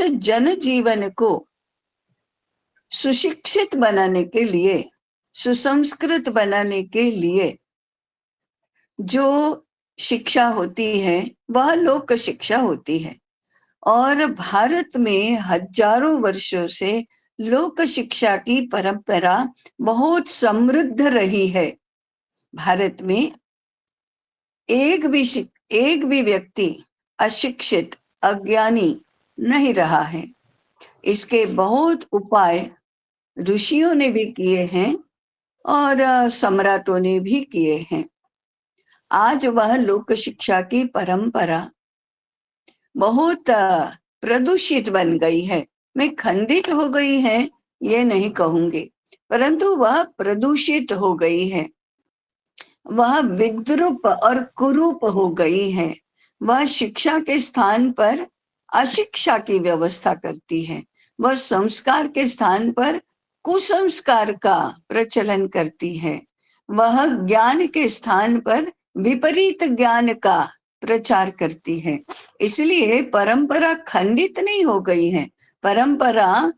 जनजीवन को सुशिक्षित बनाने के लिए, सुसंस्कृत बनाने के लिए जो शिक्षा होती है वह लोक शिक्षा होती है। और भारत में हजारों वर्षों से लोक शिक्षा की परंपरा बहुत समृद्ध रही है। भारत में एक भी व्यक्ति अशिक्षित, अज्ञानी नहीं रहा है। इसके बहुत उपाय ऋषियों ने भी किए हैं और सम्राटों ने भी किए हैं। आज वह लोक शिक्षा की परंपरा बहुत प्रदूषित बन गई है। मैं खंडित हो गई है ये नहीं कहूंगी, परंतु वह प्रदूषित हो गई है, वह विद्रूप और कुरूप हो गई है। वह शिक्षा के स्थान पर अशिक्षा की व्यवस्था करती है, वह संस्कार के स्थान पर कुसंस्कार का प्रचलन करती है, वह ज्ञान के स्थान पर विपरीत ज्ञान का प्रचार करती है। इसलिए परंपरा खंडित नहीं हो गई है, परंपरा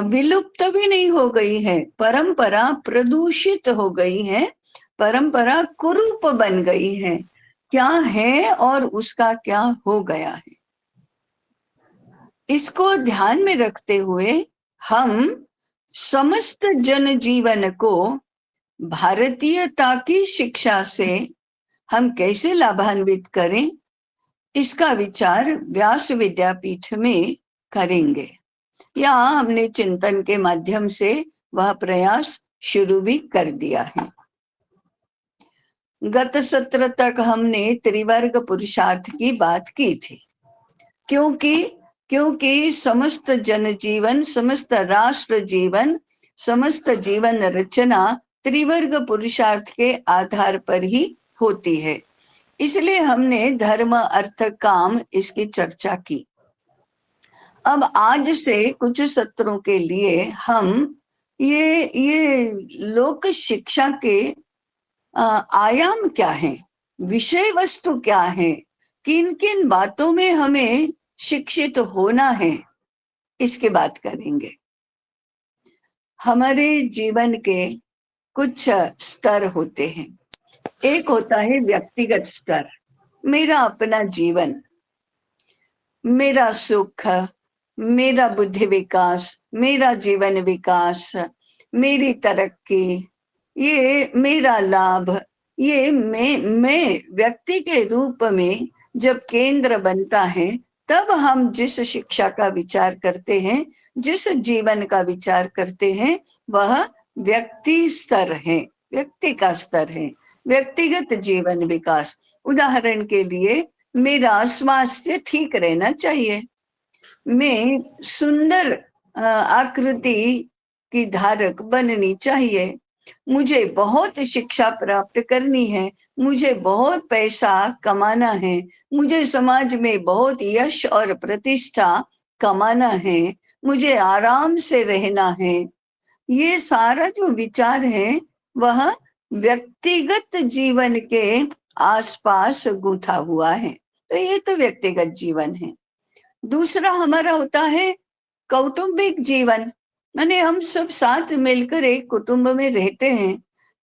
विलुप्त भी नहीं हो गई है, परंपरा प्रदूषित हो गई है, परंपरा कुरूप बन गई है। क्या है और उसका क्या हो गया है, इसको ध्यान में रखते हुए हम समस्त जनजीवन को भारतीयता की शिक्षा से हम कैसे लाभान्वित करें, इसका विचार व्यास विद्यापीठ में करेंगे। या हमने चिंतन के माध्यम से वह प्रयास शुरू भी कर दिया है। गत सत्र तक हमने त्रिवर्ग पुरुषार्थ की बात की थी, क्योंकि समस्त जनजीवन, समस्त राष्ट्र जीवन, समस्त जीवन रचना त्रिवर्ग पुरुषार्थ के आधार पर ही होती है। इसलिए हमने धर्म, अर्थ, काम इसकी चर्चा की। अब आज से कुछ सत्रों के लिए हम ये लोक शिक्षा के आयाम क्या है, विषय वस्तु क्या है, किन किन बातों में हमें शिक्षित होना है, इसकी बात करेंगे। हमारे जीवन के कुछ स्तर होते हैं। एक होता है व्यक्तिगत स्तर, मेरा अपना जीवन, मेरा सुख, मेरा बुद्धि विकास, मेरा जीवन विकास, मेरी तरक्की, ये मेरा लाभ, ये मैं व्यक्ति के रूप में जब केंद्र बनता है, तब हम जिस शिक्षा का विचार करते हैं, जिस जीवन का विचार करते हैं, वह व्यक्ति स्तर है, व्यक्ति का स्तर है, व्यक्तिगत जीवन विकास। उदाहरण के लिए मेरा स्वास्थ्य ठीक रहना चाहिए, मैं सुंदर आकृति की धारक बननी चाहिए, मुझे बहुत शिक्षा प्राप्त करनी है, मुझे बहुत पैसा कमाना है, मुझे समाज में बहुत यश और प्रतिष्ठा कमाना है, मुझे आराम से रहना है। ये सारा जो विचार है वह व्यक्तिगत जीवन के आसपास गूंथा हुआ है। तो ये तो व्यक्तिगत जीवन है। दूसरा हमारा होता है कौटुंबिक जीवन, माने हम सब साथ मिलकर एक कुटुंब में रहते हैं।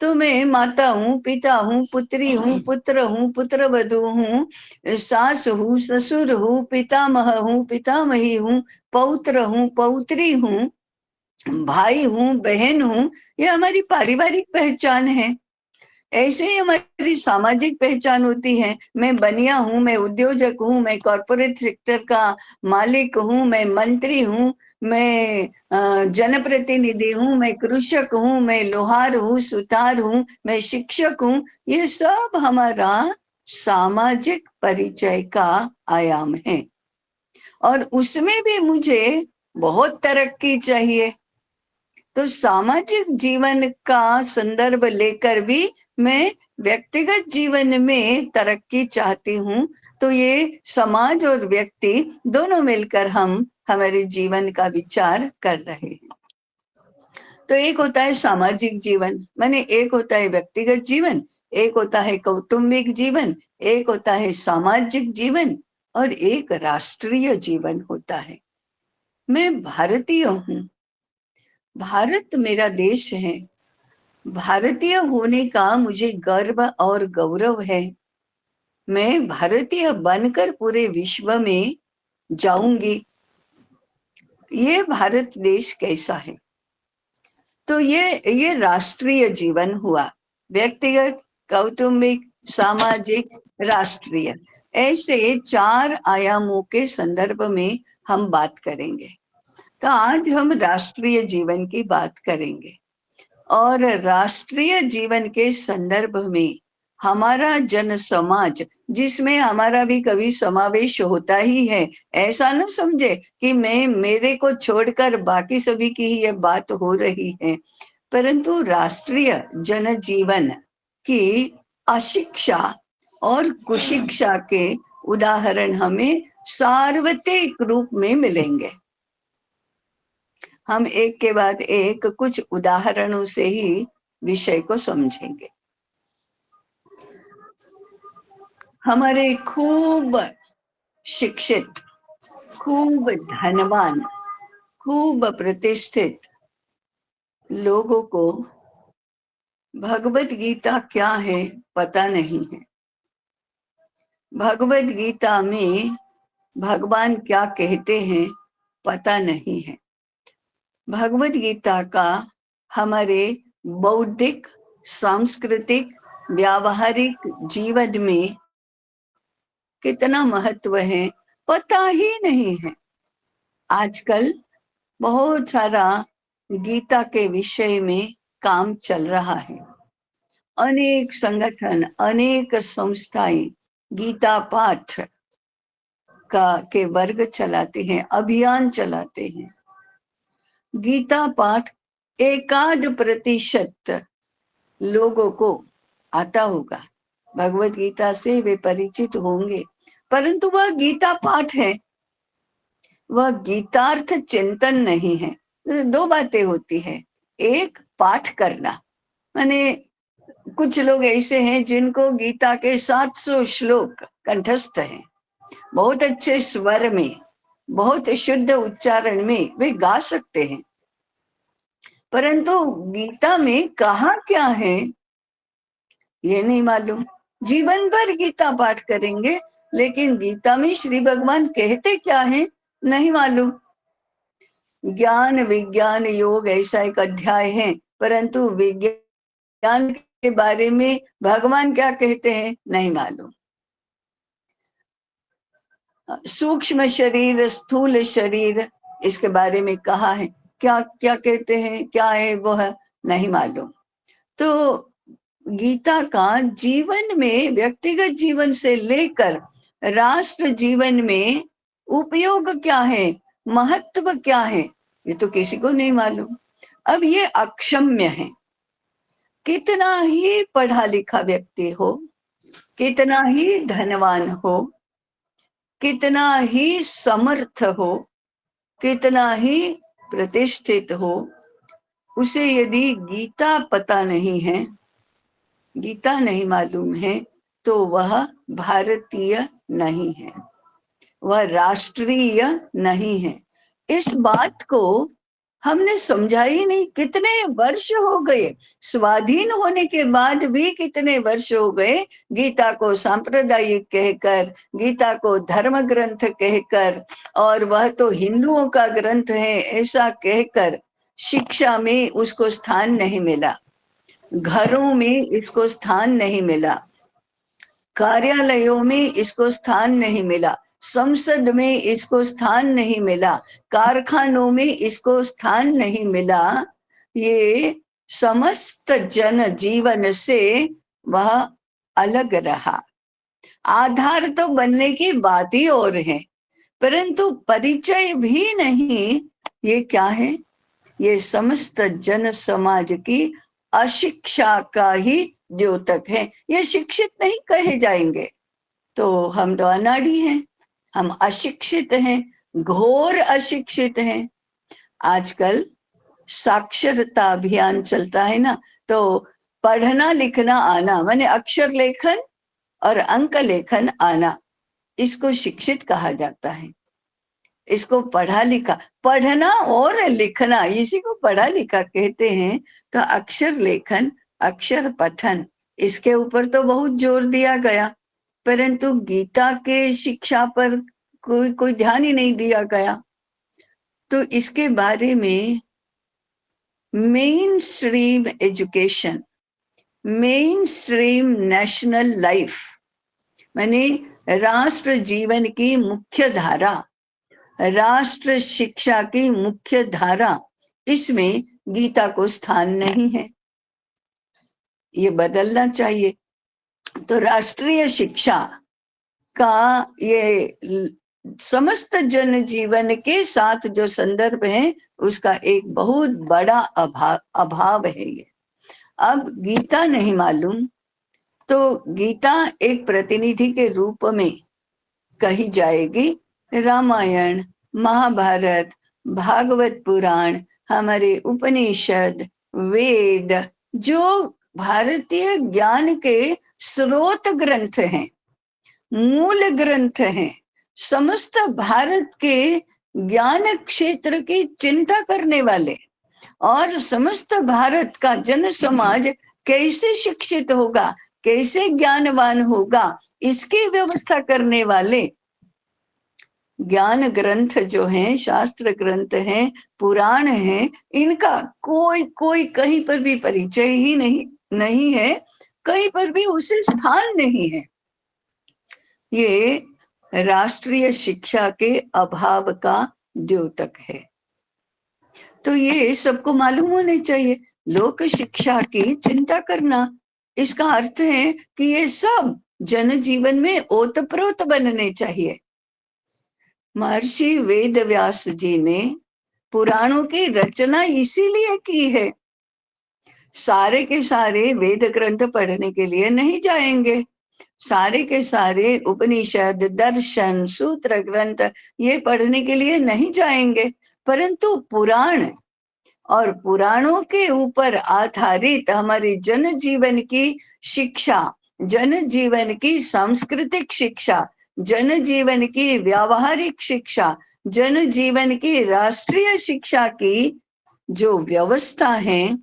तो मैं माता हूँ, पिता हूँ, पुत्री हूँ, पुत्र हूँ, पुत्रवधू हूँ, सास हूँ, ससुर हूँ, पितामह हूँ, पितामही हूँ, पौत्र हूँ, पौत्री हूँ, भाई हूँ, बहन हूँ। ये हमारी पारिवारिक पहचान है। ऐसे ही हमारी सामाजिक पहचान होती है। मैं बनिया हूँ, मैं उद्योजक हूँ, मैं कॉर्पोरेट सेक्टर का मालिक हूँ, मैं मंत्री हूँ, मैं जनप्रतिनिधि हूँ, मैं कृषक हूँ, मैं लोहार हूँ, सुतार हूँ, मैं शिक्षक हूँ। ये सब हमारा सामाजिक परिचय का आयाम है। और उसमें भी मुझे बहुत तरक्की चाहिए, तो सामाजिक जीवन का संदर्भ लेकर भी मैं व्यक्तिगत जीवन में तरक्की चाहती हूँ। तो ये समाज और व्यक्ति दोनों मिलकर हम हमारे जीवन का विचार कर रहे हैं। तो एक होता है सामाजिक जीवन, माने एक होता है व्यक्तिगत जीवन, एक होता है कौटुंबिक जीवन, एक होता है सामाजिक जीवन, और एक राष्ट्रीय जीवन होता है। मैं भारतीय हूँ, भारत मेरा देश है, भारतीय होने का मुझे गर्व और गौरव है। मैं भारतीय बनकर पूरे विश्व में जाऊंगी। ये भारत देश कैसा है? तो ये राष्ट्रीय जीवन हुआ, व्यक्तिगत, कौटुंबिक, सामाजिक, राष्ट्रीय, ऐसे 4 आयामों के संदर्भ में हम बात करेंगे। तो आज हम राष्ट्रीय जीवन की बात करेंगे और राष्ट्रीय जीवन के संदर्भ में हमारा जन समाज, जिसमें हमारा भी कभी समावेश होता ही है, ऐसा न समझे कि मैं मेरे को छोड़कर बाकी सभी की ही ये बात हो रही है, परंतु राष्ट्रीय जनजीवन की अशिक्षा और कुशिक्षा के उदाहरण हमें सार्वत्रिक रूप में मिलेंगे। हम एक के बाद एक कुछ उदाहरणों से ही विषय को समझेंगे। हमारे खूब शिक्षित, खूब धनवान, खूब प्रतिष्ठित लोगों को भगवत गीता क्या है पता नहीं है। भगवत गीता में भगवान क्या कहते हैं पता नहीं है। भगवत गीता का हमारे बौद्धिक, सांस्कृतिक, व्यावहारिक जीवन में कितना महत्व है पता ही नहीं है। आजकल बहुत सारा गीता के विषय में काम चल रहा है। अनेक संगठन, अनेक संस्थाएं गीता पाठ के वर्ग चलाते हैं, अभियान चलाते हैं। गीता पाठ 1% लोगों को आता होगा, भगवत गीता से वे परिचित होंगे, परंतु वह गीता पाठ है, वह गीतार्थ चिंतन नहीं है। 2 बातें होती है, एक पाठ करना, माने कुछ लोग ऐसे हैं जिनको गीता के 700 श्लोक कंठस्थ हैं, बहुत अच्छे स्वर में, बहुत शुद्ध उच्चारण में वे गा सकते हैं, परंतु गीता में कहा क्या है ये नहीं मालूम। जीवन भर गीता पाठ करेंगे, लेकिन गीता में श्री भगवान कहते क्या है नहीं मालूम। ज्ञान विज्ञान योग ऐसा एक अध्याय है, परंतु विज्ञान के बारे में भगवान क्या कहते हैं नहीं मालूम। सूक्ष्म शरीर, स्थूल शरीर, इसके बारे में कहा है, क्या क्या कहते हैं, क्या है वह नहीं मालूम। तो गीता का जीवन में, व्यक्तिगत जीवन से लेकर राष्ट्र जीवन में उपयोग क्या है, महत्व क्या है, ये तो किसी को नहीं मालूम। अब ये अक्षम्य है। कितना ही पढ़ा लिखा व्यक्ति हो, कितना ही धनवान हो, कितना ही समर्थ हो, कितना ही प्रतिष्ठित हो, उसे यदि गीता पता नहीं है, गीता नहीं मालूम है, तो वह भारतीय नहीं है, वह राष्ट्रीय नहीं है। इस बात को हमने समझा ही नहीं। कितने वर्ष हो गए, स्वाधीन होने के बाद भी कितने वर्ष हो गए गीता को सांप्रदायिक कहकर, गीता को धर्म ग्रंथ कहकर, और वह तो हिंदुओं का ग्रंथ है ऐसा कहकर शिक्षा में उसको स्थान नहीं मिला, घरों में इसको स्थान नहीं मिला, कार्यालयों में इसको स्थान नहीं मिला, संसद में इसको स्थान नहीं मिला, कारखानों में इसको स्थान नहीं मिला। ये समस्त जन जीवन से वह अलग रहा। आधार तो बनने की बात ही और है, परंतु परिचय भी नहीं। ये क्या है? ये समस्त जन समाज की अशिक्षा का ही द्योतक है। ये शिक्षित नहीं कहे जाएंगे तो हम तो अनाड़ी हैं, हम अशिक्षित हैं, घोर अशिक्षित हैं। आजकल साक्षरता अभियान चलता है ना, तो पढ़ना लिखना आना, माने अक्षर लेखन और अंक लेखन आना, इसको शिक्षित कहा जाता है। इसको पढ़ा लिखा, पढ़ना और लिखना, इसी को पढ़ा लिखा कहते हैं। तो अक्षर लेखन, अक्षर पठन, इसके ऊपर तो बहुत जोर दिया गया, परंतु गीता के शिक्षा पर कोई ध्यान ही नहीं दिया गया। तो इसके बारे में main stream education, main stream national life, माने राष्ट्र जीवन की मुख्य धारा, राष्ट्र शिक्षा की मुख्य धारा, इसमें गीता को स्थान नहीं है। ये बदलना चाहिए। तो राष्ट्रीय शिक्षा का ये समस्त जन जीवन के साथ जो संदर्भ है, उसका एक बहुत बड़ा अभाव है ये। अब गीता नहीं मालूम तो गीता एक प्रतिनिधि के रूप में कही जाएगी। रामायण, महाभारत, भागवत पुराण, हमारे उपनिषद, वेद, जो भारतीय ज्ञान के स्रोत ग्रंथ हैं, मूल ग्रंथ हैं, समस्त भारत के ज्ञान क्षेत्र की चिंता करने वाले और समस्त भारत का जन समाज कैसे शिक्षित होगा, कैसे ज्ञानवान होगा, इसकी व्यवस्था करने वाले ज्ञान ग्रंथ जो हैं, शास्त्र ग्रंथ हैं, पुराण हैं, इनका कोई कहीं पर भी परिचय ही नहीं है, कहीं पर भी उसे स्थान नहीं है। ये राष्ट्रीय शिक्षा के अभाव का द्योतक है। तो ये सबको मालूम होने चाहिए। लोक शिक्षा की चिंता करना, इसका अर्थ है कि ये सब जन जीवन में ओतप्रोत बनने चाहिए। महर्षि वेद व्यास जी ने पुराणों की रचना इसीलिए की है। सारे के सारे वेद ग्रंथ पढ़ने के लिए नहीं जाएंगे, सारे के सारे उपनिषद, दर्शन, सूत्र ग्रंथ ये पढ़ने के लिए नहीं जाएंगे, परंतु पुराण और पुराणों के ऊपर आधारित हमारी जन जीवन की शिक्षा, जन जीवन की सांस्कृतिक शिक्षा, जन जीवन की व्यावहारिक शिक्षा, जन जीवन की राष्ट्रीय शिक्षा की जो व्यवस्था है,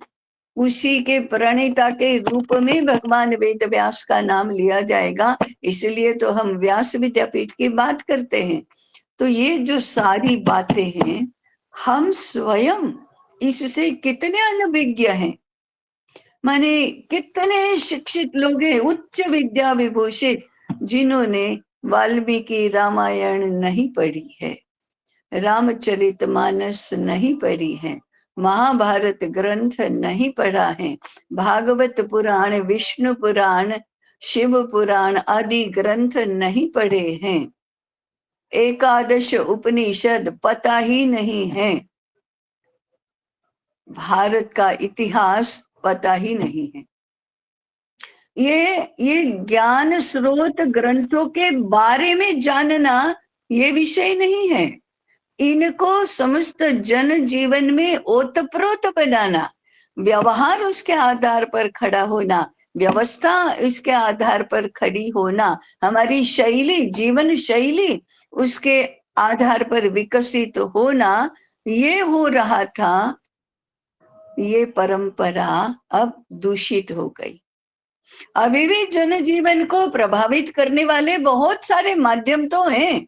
उसी के प्रणेता के रूप में भगवान वेद व्यास का नाम लिया जाएगा। इसलिए तो हम व्यास विद्यापीठ की बात करते हैं। तो ये जो सारी बातें हैं, हम स्वयं इससे कितने अनभिज्ञ हैं, माने कितने शिक्षित लोग हैं, उच्च विद्या विभूषित, जिन्होंने वाल्मीकि रामायण नहीं पढ़ी है, रामचरितमानस नहीं पढ़ी है, महाभारत ग्रंथ नहीं पढ़ा है, भागवत पुराण, विष्णु पुराण, शिव पुराण आदि ग्रंथ नहीं पढ़े हैं, एकादश उपनिषद पता ही नहीं है, भारत का इतिहास पता ही नहीं है। ये ज्ञान स्रोत ग्रंथों के बारे में जानना ये विषय नहीं है। इनको समस्त जन जीवन में ओतप्रोत बनाना, व्यवहार उसके आधार पर खड़ा होना, व्यवस्था इसके आधार पर खड़ी होना, हमारी शैली, जीवन शैली उसके आधार पर विकसित होना, ये हो रहा था। ये परंपरा अब दूषित हो गई। अभी भी जनजीवन को प्रभावित करने वाले बहुत सारे माध्यम तो हैं।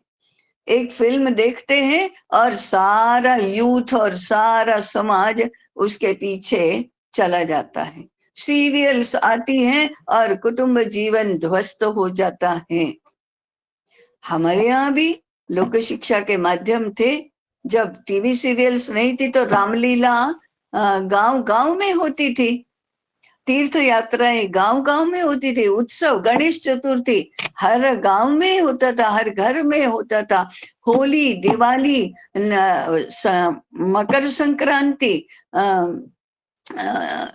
एक फिल्म देखते हैं और सारा यूथ और सारा समाज उसके पीछे चला जाता है, सीरियल्स आती हैं और कुटुंब जीवन ध्वस्त हो जाता है। हमारे यहाँ भी लोक शिक्षा के माध्यम थे। जब टीवी सीरियल्स नहीं थी तो रामलीला गांव गांव में होती थी, तीर्थ यात्राएं गांव गांव में होती थी, उत्सव गणेश चतुर्थी हर गांव में होता था, हर घर में होता था, होली, दिवाली, मकर संक्रांति,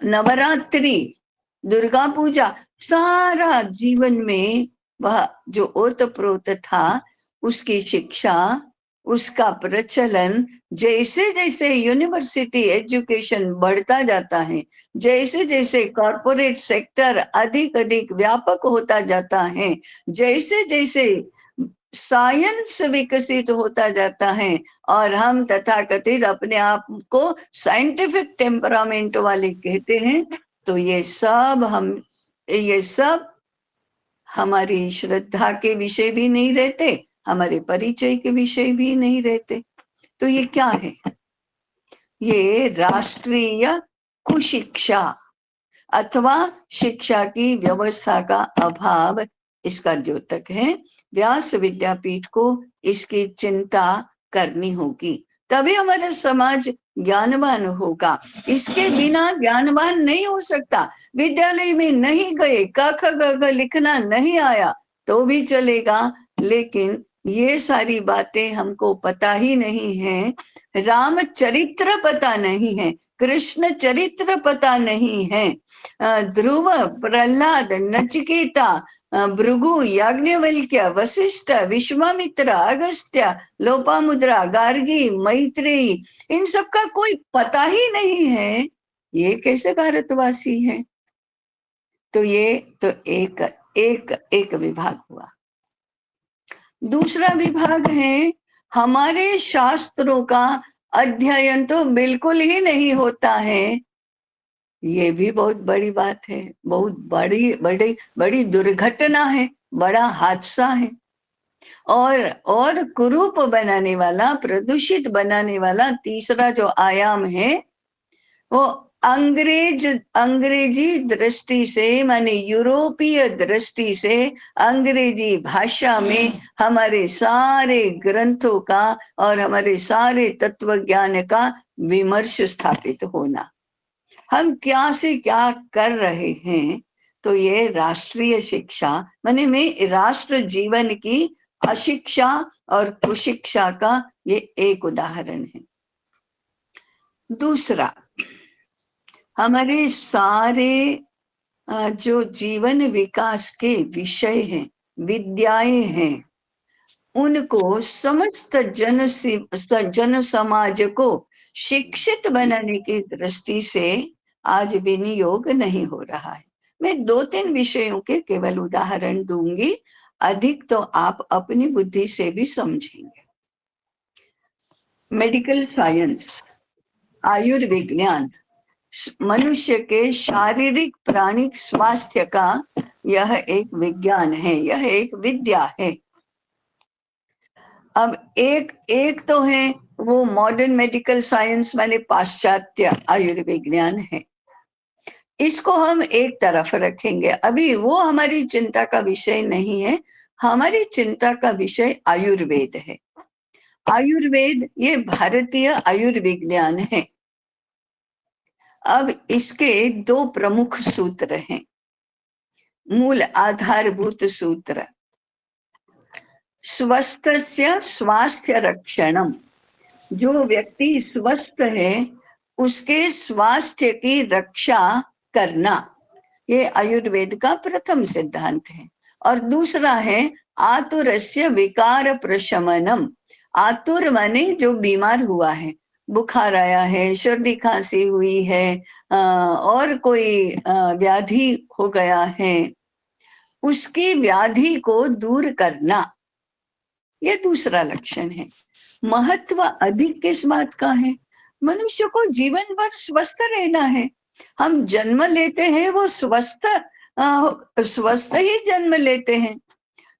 नवरात्रि, दुर्गा पूजा, सारा जीवन में वह जो ओतप्रोत था, उसकी शिक्षा, उसका प्रचलन, जैसे जैसे यूनिवर्सिटी एजुकेशन बढ़ता जाता है, जैसे जैसे कॉर्पोरेट सेक्टर अधिक अधिक व्यापक होता जाता है, जैसे जैसे साइंस विकसित होता जाता है और हम तथाकथित अपने आप को साइंटिफिक टेम्परामेंट वाले कहते हैं, तो ये सब हमारी श्रद्धा के विषय भी नहीं रहते, हमारे परिचय के विषय भी नहीं रहते। तो ये क्या है? ये राष्ट्रीय कुशिक्षा अथवा शिक्षा की व्यवस्था का अभाव, इसका द्योतक है। व्यास विद्यापीठ को इसकी चिंता करनी होगी, तभी हमारा समाज ज्ञानवान होगा। इसके बिना ज्ञानवान नहीं हो सकता। विद्यालय में नहीं गए, क ख ग घ लिखना नहीं आया तो भी चलेगा, लेकिन ये सारी बातें हमको पता ही नहीं है। राम चरित्र पता नहीं है, कृष्ण चरित्र पता नहीं है, ध्रुव, प्रहलाद, नचिकेता, भृगु, याज्ञवल्क्य, वशिष्ठ, विश्वामित्र, अगस्त्य, लोपामुद्रा, गार्गी, मैत्रेयी, इन सब का कोई पता ही नहीं है। ये कैसे भारतवासी है? तो ये तो एक विभाग हुआ। दूसरा विभाग है, हमारे शास्त्रों का अध्ययन तो बिल्कुल ही नहीं होता है। ये भी बहुत बड़ी बात है, बहुत बड़ी दुर्घटना है, बड़ा हादसा है। और कुरूप बनाने वाला, प्रदूषित बनाने वाला तीसरा जो आयाम है, वो अंग्रेजी दृष्टि से, माने यूरोपीय दृष्टि से अंग्रेजी भाषा में हमारे सारे ग्रंथों का और हमारे सारे तत्व ज्ञान का विमर्श स्थापित होना। हम क्या से क्या कर रहे हैं? तो ये राष्ट्रीय शिक्षा माने में राष्ट्र जीवन की अशिक्षा और कुशिक्षा का ये एक उदाहरण है। दूसरा, हमारे सारे जो जीवन विकास के विषय हैं, विद्याएं हैं, उनको समस्त जन समाज को शिक्षित बनाने की दृष्टि से आज विनियोग नहीं हो रहा है। मैं 2-3 विषयों के केवल उदाहरण दूंगी, अधिक तो आप अपनी बुद्धि से भी समझेंगे। मेडिकल साइंस, आयुर्विज्ञान मनुष्य के शारीरिक प्राणिक स्वास्थ्य का यह एक विज्ञान है, यह एक विद्या है। अब एक तो है वो मॉडर्न मेडिकल साइंस माने पाश्चात्य आयुर्विज्ञान है, इसको हम एक तरफ रखेंगे। अभी वो हमारी चिंता का विषय नहीं है, हमारी चिंता का विषय आयुर्वेद है। आयुर्वेद ये भारतीय आयुर्विज्ञान है। अब इसके 2 प्रमुख सूत्र हैं, मूल आधारभूत सूत्र। स्वस्थस्य स्वास्थ्य रक्षणम, जो व्यक्ति स्वस्थ है उसके स्वास्थ्य की रक्षा करना, ये आयुर्वेद का प्रथम सिद्धांत है। और दूसरा है आतुरस्य विकार प्रशमनम। आतुर माने जो बीमार हुआ है, बुखार आया है, सर्दी खांसी हुई है, और कोई व्याधि हो गया है, उसकी व्याधि को दूर करना, ये दूसरा लक्षण है। महत्व अधिक किस बात का है? मनुष्य को जीवन भर स्वस्थ रहना है। हम जन्म लेते हैं वो स्वस्थ ही जन्म लेते हैं।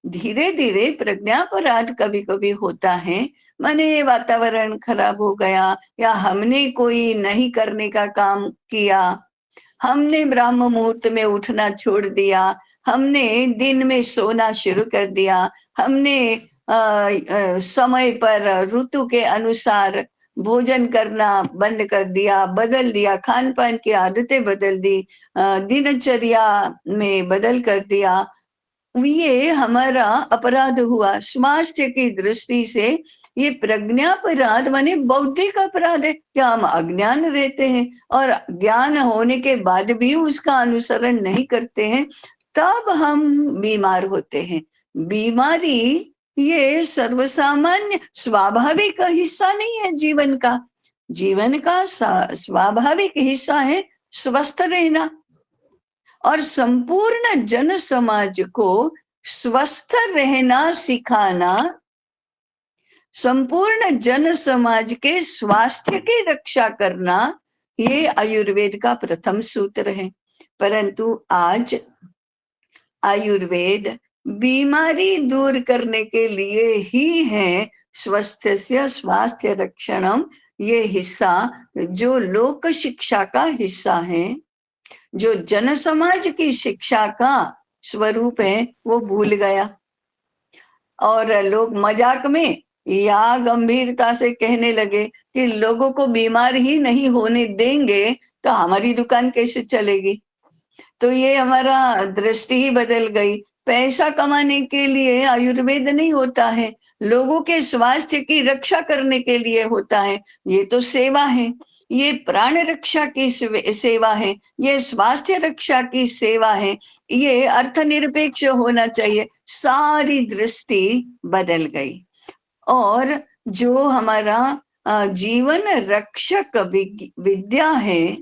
धीरे धीरे प्रज्ञापराध कभी कभी होता है, माने वातावरण खराब हो गया या हमने कोई नहीं करने का काम किया, हमने ब्रह्म मुहूर्त में उठना छोड़ दिया, हमने दिन में सोना शुरू कर दिया, हमने समय पर ऋतु के अनुसार भोजन करना बंद कर दिया, बदल दिया, खान पान की आदतें बदल दी, दिनचर्या में बदल कर दिया, ये हमारा अपराध हुआ। स्वास्थ्य की दृष्टि से ये प्रज्ञापराध माने बौद्धिक अपराध है, क्या हम अज्ञान रहते हैं और ज्ञान होने के बाद भी उसका अनुसरण नहीं करते हैं, तब हम बीमार होते हैं। बीमारी ये सर्वसामान्य स्वाभाविक हिस्सा नहीं है जीवन का। जीवन का स्वाभाविक हिस्सा है स्वस्थ रहना। और संपूर्ण जन समाज को स्वस्थ रहना सिखाना, संपूर्ण जन समाज के स्वास्थ्य की रक्षा करना, ये आयुर्वेद का प्रथम सूत्र है। परंतु आज आयुर्वेद बीमारी दूर करने के लिए ही है। स्वस्थस्य स्वास्थ्य रक्षणम, ये हिस्सा जो लोक शिक्षा का हिस्सा है, जो जन समाज की शिक्षा का स्वरूप है, वो भूल गया। और लोग मजाक में या गंभीरता से कहने लगे कि लोगों को बीमार ही नहीं होने देंगे तो हमारी दुकान कैसे चलेगी। तो ये हमारा दृष्टि ही बदल गई। पैसा कमाने के लिए आयुर्वेद नहीं होता है, लोगों के स्वास्थ्य की रक्षा करने के लिए होता है। ये तो सेवा है, ये प्राण रक्षा की सेवा है, ये स्वास्थ्य रक्षा की सेवा है, ये अर्थनिरपेक्ष होना चाहिए। सारी दृष्टि बदल गई। और जो हमारा जीवन रक्षक विद्या है,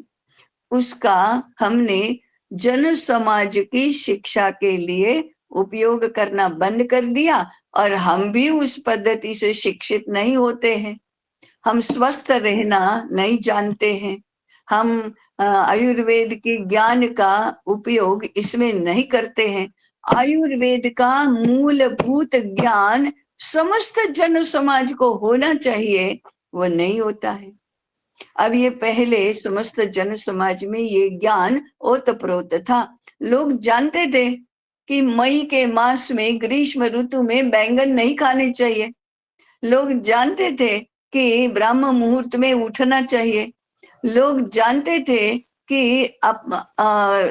उसका हमने जन समाज की शिक्षा के लिए उपयोग करना बंद कर दिया। और हम भी उस पद्धति से शिक्षित नहीं होते हैं। हम स्वस्थ रहना नहीं जानते हैं। हम आयुर्वेद के ज्ञान का उपयोग इसमें नहीं करते हैं। आयुर्वेद का मूलभूत ज्ञान समस्त जन समाज को होना चाहिए, वो नहीं होता है। अब ये पहले समस्त जन समाज में ये ज्ञान ओतप्रोत था। लोग जानते थे कि मई के मास में, ग्रीष्म ऋतु में बैंगन नहीं खाने चाहिए। लोग जानते थे कि ब्राह्म मुहूर्त में उठना चाहिए। लोग जानते थे कि अब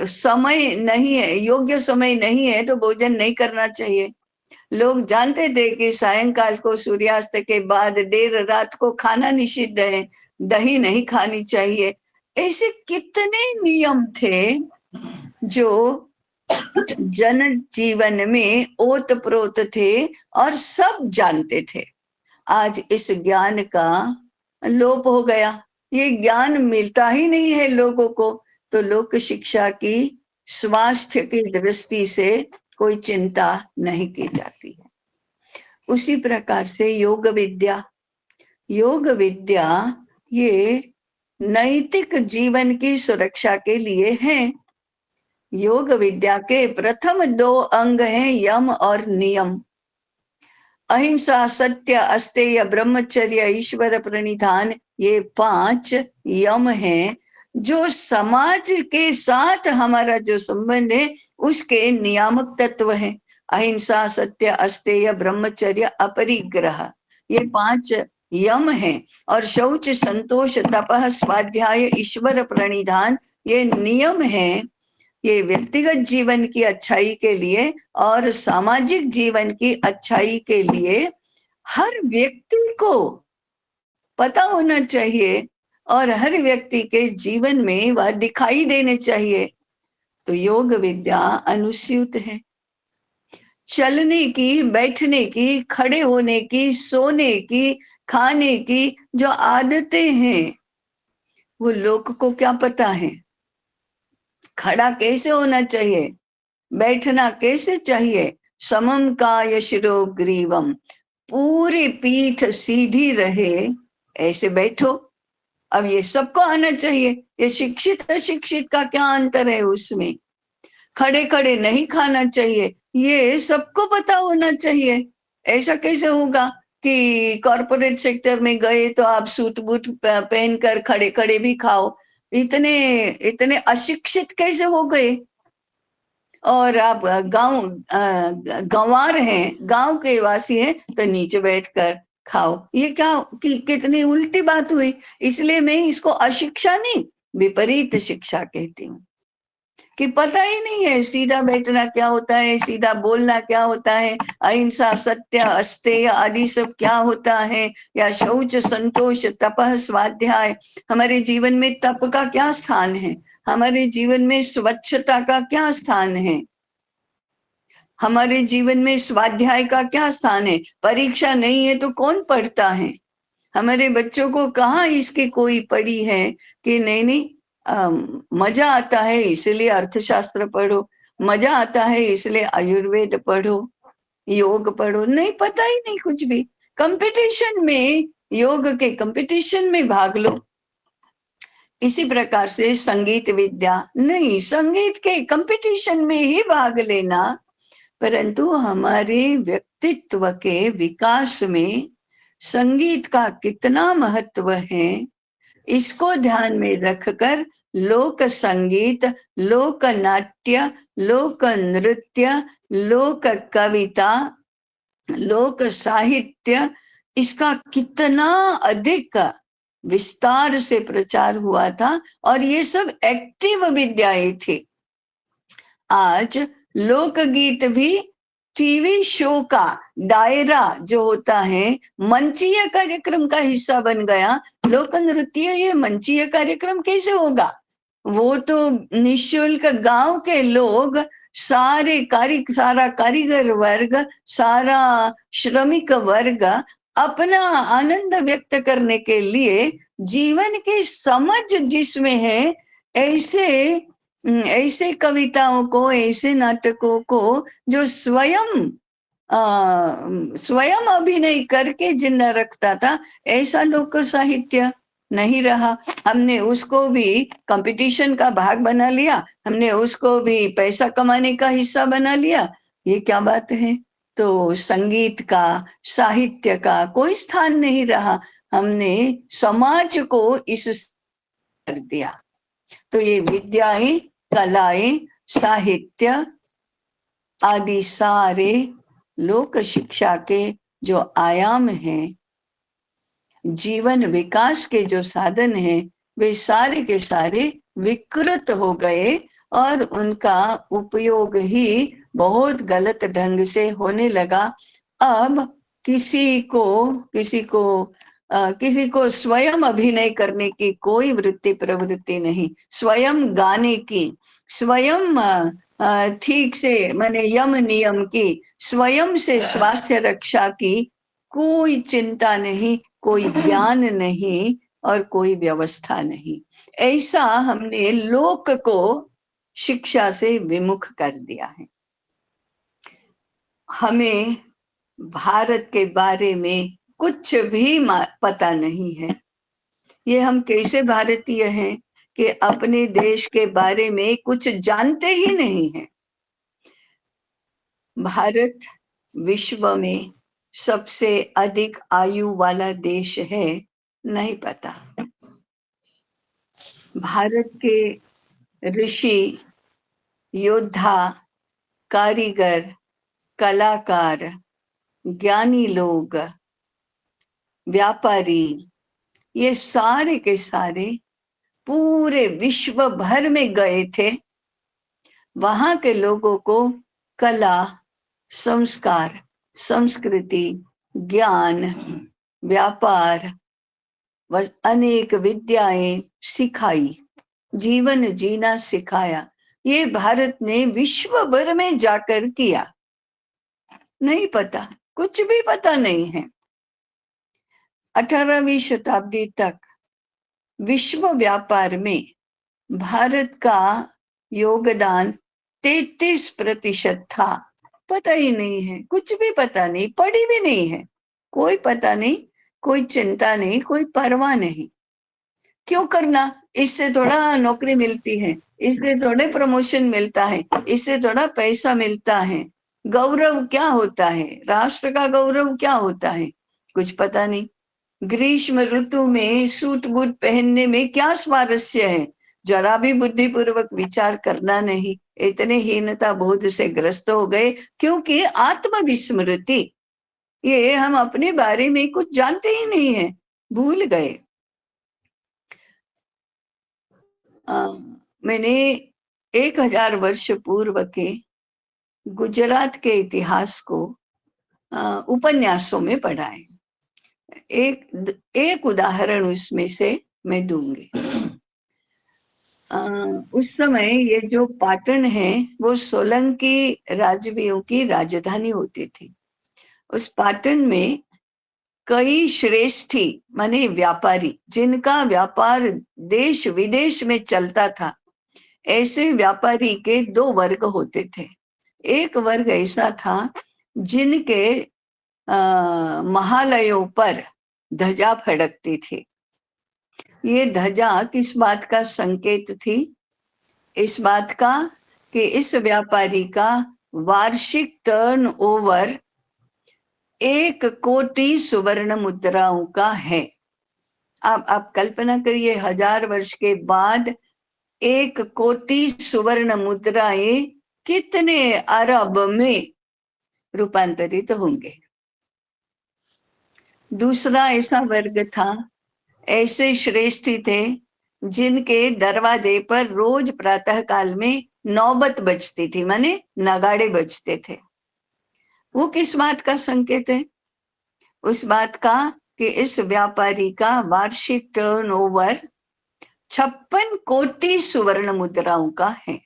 समय नहीं है, योग्य समय नहीं है तो भोजन नहीं करना चाहिए। लोग जानते थे कि सायंकाल को, सूर्यास्त के बाद देर रात को खाना निषिद्ध है, दही नहीं खानी चाहिए। ऐसे कितने नियम थे जो जन जीवन में ओतप्रोत थे और सब जानते थे। आज इस ज्ञान का लोप हो गया। ये ज्ञान मिलता ही नहीं है लोगों को। तो लोक शिक्षा की स्वास्थ्य की दृष्टि से कोई चिंता नहीं की जाती है। उसी प्रकार से योग विद्या, योग विद्या ये नैतिक जीवन की सुरक्षा के लिए है। योग विद्या के प्रथम 2 अंग हैं यम और नियम। अहिंसा, सत्य, अस्तेय, ब्रह्मचर्य, ईश्वर प्रणिधान, ये 5 यम हैं जो समाज के साथ हमारा जो संबंध है उसके नियामक तत्व हैं। अहिंसा, सत्य, अस्तेय, ब्रह्मचर्य, अपरिग्रह, ये 5 यम हैं। और शौच, संतोष, तपः, स्वाध्याय, ईश्वर प्रणिधान, ये नियम हैं। ये व्यक्तिगत जीवन की अच्छाई के लिए और सामाजिक जीवन की अच्छाई के लिए हर व्यक्ति को पता होना चाहिए और हर व्यक्ति के जीवन में वह दिखाई देने चाहिए। तो योग विद्या अनुस्यूत है। चलने की, बैठने की, खड़े होने की, सोने की, खाने की जो आदतें हैं वो लोग को क्या पता है। खड़ा कैसे होना चाहिए, बैठना कैसे चाहिए, समम काय शिरो ग्रीवम, पूरी पीठ सीधी रहे ऐसे बैठो। अब ये सबको आना चाहिए। ये शिक्षित अशिक्षित का क्या अंतर है उसमें। खड़े खड़े नहीं खाना चाहिए, ये सबको पता होना चाहिए। ऐसा कैसे होगा कि कॉर्पोरेट सेक्टर में गए तो आप सूट बूट पहनकर खड़े खड़े भी खाओ। इतने इतने अशिक्षित कैसे हो गए। और आप गंवार हैं, गांव के वासी हैं, तो नीचे बैठकर खाओ। ये क्या कितनी उल्टी बात हुई। इसलिए मैं इसको अशिक्षा नहीं, विपरीत शिक्षा कहती हूँ कि पता ही नहीं है सीधा बैठना क्या होता है, सीधा बोलना क्या होता है, अहिंसा, सत्य, अस्तेय आदि सब क्या होता है, या शौच, संतोष, तपः, स्वाध्याय। हमारे जीवन में तप का क्या स्थान है, हमारे जीवन में स्वच्छता का क्या स्थान है, हमारे जीवन में स्वाध्याय का क्या स्थान है। परीक्षा नहीं है तो कौन पढ़ता है। हमारे बच्चों को कहाँ इसकी कोई पड़ी है कि नहीं नहीं मजा आता है इसलिए अर्थशास्त्र पढ़ो। मजा आता है इसलिए आयुर्वेद पढ़ो, योग पढ़ो, नहीं पता ही नहीं कुछ भी। कंपटीशन में, योग के कंपटीशन में भाग लो। इसी प्रकार से संगीत विद्या, नहीं, संगीत के कंपटीशन में ही भाग लेना, परंतु हमारे व्यक्तित्व के विकास में संगीत का कितना महत्व है, इसको ध्यान में रखकर लोक संगीत, लोक नाट्य, लोक नृत्य, लोक कविता, लोक साहित्य, इसका कितना अधिक विस्तार से प्रचार हुआ था, और ये सब एक्टिव विद्याएं थी। आज लोकगीत भी टीवी शो का दायरा जो होता है, मंचीय कार्यक्रम का हिस्सा बन गया। लोक नृत्य ये मंचीय कार्यक्रम कैसे होगा? वो तो निःशुल्क गांव के लोग, सारा कारीगर वर्ग, सारा श्रमिक वर्ग अपना आनंद व्यक्त करने के लिए, जीवन की समझ जिसमें है, ऐसे कविताओं को, ऐसे नाटकों को जो स्वयं अभिनय करके जिंदा रखता था, ऐसा लोक साहित्य नहीं रहा। हमने उसको भी कंपटीशन का भाग बना लिया, हमने उसको भी पैसा कमाने का हिस्सा बना लिया। ये क्या बात है? तो संगीत का, साहित्य का कोई स्थान नहीं रहा। हमने समाज को इस कर दिया। तो ये विद्याएं, कलाएं, साहित्य आदि सारे लोक शिक्षा के जो आयाम हैं, जीवन विकास के जो साधन हैं, वे सारे के सारे विकृत हो गए, और उनका उपयोग ही बहुत गलत ढंग से होने लगा। अब किसी को स्वयं अभिनय करने की कोई वृत्ति प्रवृत्ति नहीं, स्वयं गाने की, स्वयं ठीक से माने यम नियम की, स्वयं से स्वास्थ्य रक्षा की कोई चिंता नहीं, कोई ज्ञान नहीं, और कोई व्यवस्था नहीं। ऐसा हमने लोक को शिक्षा से विमुख कर दिया है। हमें भारत के बारे में कुछ भी पता नहीं है। ये हम कैसे भारतीय हैं कि अपने देश के बारे में कुछ जानते ही नहीं हैं। भारत विश्व में सबसे अधिक आयु वाला देश है, नहीं पता। भारत के ऋषि, योद्धा, कारीगर, कलाकार, ज्ञानी लोग, व्यापारी, ये सारे के सारे पूरे विश्व भर में गए थे। वहां के लोगों को कला, संस्कार, संस्कृति, ज्ञान, व्यापार, अनेक विद्याएं सिखाई, जीवन जीना सिखाया। ये भारत ने विश्व भर में जाकर किया। नहीं पता, कुछ भी पता नहीं है। 18वीं शताब्दी तक विश्व व्यापार में भारत का योगदान 33% था। पता ही नहीं है, कुछ भी पता नहीं, पढ़ी भी नहीं है, कोई पता नहीं, कोई चिंता नहीं, कोई परवाह नहीं। क्यों करना? इससे थोड़ा नौकरी मिलती है, इससे थोड़े प्रमोशन मिलता है, इससे थोड़ा पैसा मिलता है। गौरव क्या होता है, राष्ट्र का गौरव क्या होता है, कुछ पता नहीं। ग्रीष्म ऋतु में सूट बूट पहनने में क्या स्वारस्य है, जरा भी बुद्धिपूर्वक विचार करना नहीं। इतने हीनता बोध से ग्रस्त हो गए, क्योंकि आत्मविस्मृति, ये हम अपने बारे में कुछ जानते ही नहीं है, भूल गए। मैंने 1000 वर्ष पूर्व के गुजरात के इतिहास को उपन्यासों में पढ़ा है। एक उदाहरण उसमें से मैं दूंगी। उस समय ये जो पाटन है, वो सोलंकी राजवियों की राजधानी होती थी। उस पाटन में कई श्रेष्ठी माने व्यापारी, जिनका व्यापार देश विदेश में चलता था, ऐसे व्यापारी के दो वर्ग होते थे। एक वर्ग ऐसा था जिनके महालयों पर ध्वजा फड़कती थी। ये ध्वजा किस बात का संकेत थी? इस बात का कि इस व्यापारी का वार्षिक टर्नओवर 1 कोटि सुवर्ण मुद्राओं का है। आप कल्पना करिए, 1000 वर्ष के बाद 1 कोटि सुवर्ण मुद्राएं कितने अरब में रूपांतरित होंगे। दूसरा ऐसा वर्ग था, ऐसे श्रेष्ठी थे जिनके दरवाजे पर रोज प्रातः काल में नौबत बजती थी, माने नगाड़े बजते थे। वो किस बात का संकेत है? उस बात का कि इस व्यापारी का वार्षिक टर्नओवर 56 कोटि सुवर्ण मुद्राओं का है।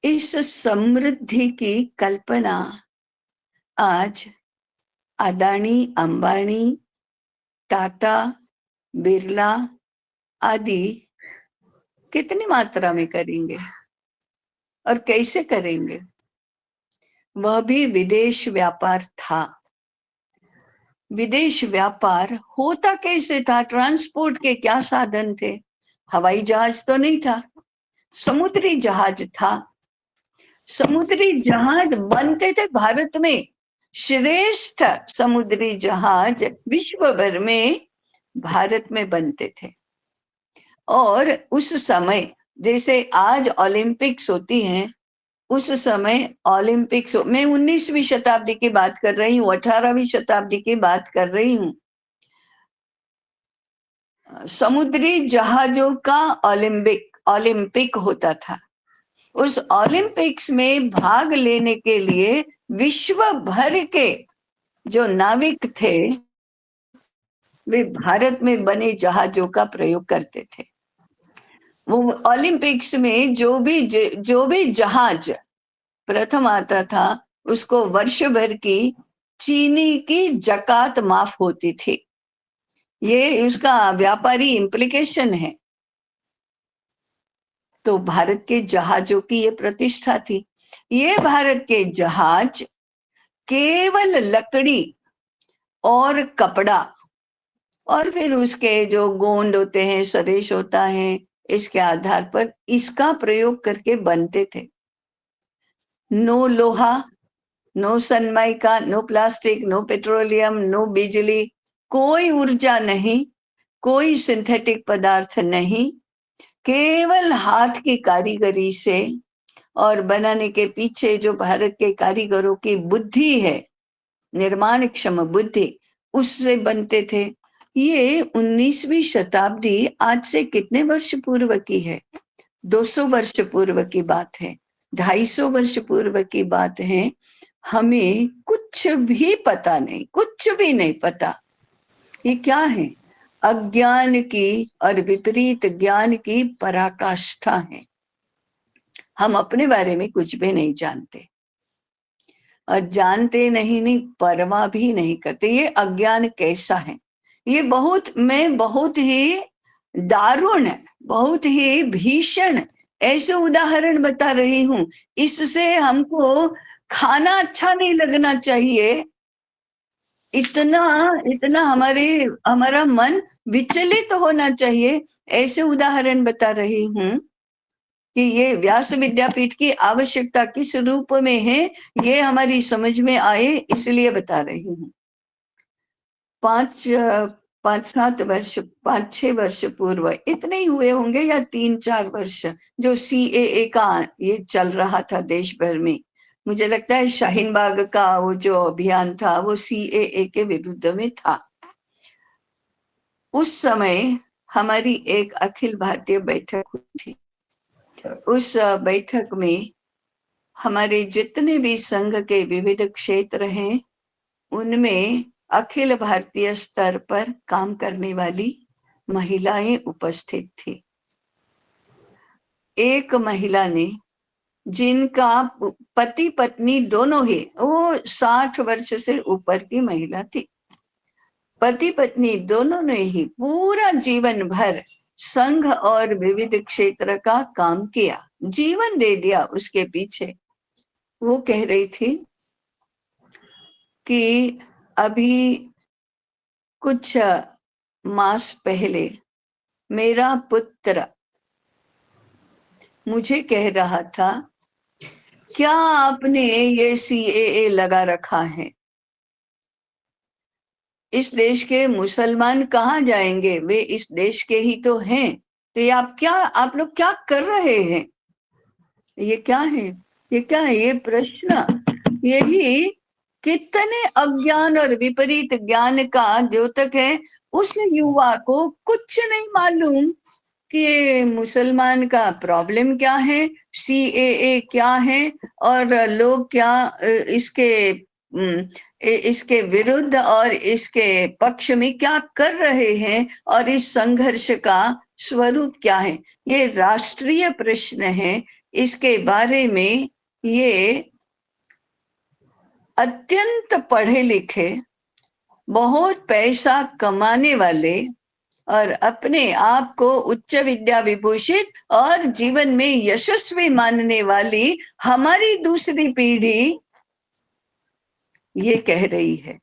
इस समृद्धि की कल्पना आज अडानी, अंबानी, टाटा, बिरला आदि कितनी मात्रा में करेंगे और कैसे करेंगे? वह भी विदेश व्यापार था। विदेश व्यापार होता कैसे था? ट्रांसपोर्ट के क्या साधन थे? हवाई जहाज तो नहीं था, समुद्री जहाज था। समुद्री जहाज बनते थे भारत में। श्रेष्ठ समुद्री जहाज विश्व भर में भारत में बनते थे। और उस समय जैसे आज ओलंपिक्स होती हैं, उस समय ओलंपिक्स, मैं 19वीं शताब्दी की बात कर रही हूँ, 18वीं शताब्दी की बात कर रही हूँ। समुद्री जहाजों का ओलंपिक होता था। उस ओलंपिक्स में भाग लेने के लिए विश्व भर के जो नाविक थे वे भारत में बने जहाजों का प्रयोग करते थे। वो ओलंपिक्स में जो भी जहाज प्रथम आता था उसको वर्ष भर की चीनी की जकात माफ होती थी। ये उसका व्यापारी इम्प्लीकेशन है। तो भारत के जहाजों की ये प्रतिष्ठा थी। ये भारत के जहाज केवल लकड़ी और कपड़ा और फिर उसके जो गोंद होते हैं, सरेश होता है, इसके आधार पर इसका प्रयोग करके बनते थे। नो लोहा, no Sunmica, no plastic, no petroleum, no बिजली, कोई ऊर्जा नहीं, कोई सिंथेटिक पदार्थ नहीं, केवल हाथ की कारीगरी से और बनाने के पीछे जो भारत के कारीगरों की बुद्धि है, निर्माण क्षम बुद्धि, उससे बनते थे। ये 19वीं शताब्दी आज से कितने वर्ष पूर्व की है? 200 वर्ष पूर्व की बात है, 250 वर्ष पूर्व की बात है। हमें कुछ भी पता नहीं, कुछ भी नहीं पता। ये क्या है? अज्ञान की और विपरीत ज्ञान की पराकाष्ठा है। हम अपने बारे में कुछ भी नहीं जानते और जानते नहीं परवाह भी नहीं करते। ये अज्ञान कैसा है? ये मैं बहुत ही दारुण, बहुत ही भीषण ऐसे उदाहरण बता रही हूं। इससे हमको खाना अच्छा नहीं लगना चाहिए। इतना हमारा मन विचलित होना चाहिए। ऐसे उदाहरण बता रही हूं कि ये व्यास विद्यापीठ की आवश्यकता किस रूप में है, ये हमारी समझ में आए इसलिए बता रही हूँ। 5-6 वर्ष पूर्व इतने ही हुए होंगे, या 3-4 वर्ष, जो CAA का ये चल रहा था देश भर में। मुझे लगता है शाहीन बाग का वो जो अभियान था वो CAA के विरुद्ध में था। उस समय हमारी एक अखिल भारतीय बैठक हुई थी। उस बैठक में हमारे जितने भी संघ के विविध क्षेत्र हैं, उनमें अखिल भारतीय स्तर पर काम करने वाली महिलाएं उपस्थित थी। एक महिला ने, जिनका पति पत्नी दोनों ही, वो 60 वर्ष से ऊपर की महिला थी, पति पत्नी दोनों ने ही पूरा जीवन भर संघ और विविध क्षेत्र का काम किया, जीवन दे दिया उसके पीछे। वो कह रही थी कि अभी कुछ मास पहले मेरा पुत्र मुझे कह रहा था, क्या आपने ये CAA लगा रखा है? इस देश के मुसलमान कहाँ जाएंगे? वे इस देश के ही तो हैं। तो ये आप लोग क्या कर रहे हैं? ये क्या है? ये क्या है? ये प्रश्न, यही कितने अज्ञान और विपरीत ज्ञान का द्योतक है। उस युवा को कुछ नहीं मालूम कि मुसलमान का प्रॉब्लम क्या है, CAA क्या है, और लोग क्या इसके विरुद्ध और इसके पक्ष में क्या कर रहे हैं, और इस संघर्ष का स्वरूप क्या है। ये राष्ट्रीय प्रश्न है। इसके बारे में ये अत्यंत पढ़े लिखे, बहुत पैसा कमाने वाले और अपने आप को उच्च विद्या विभूषित और जीवन में यशस्वी मानने वाली हमारी दूसरी पीढ़ी ये कह रही है।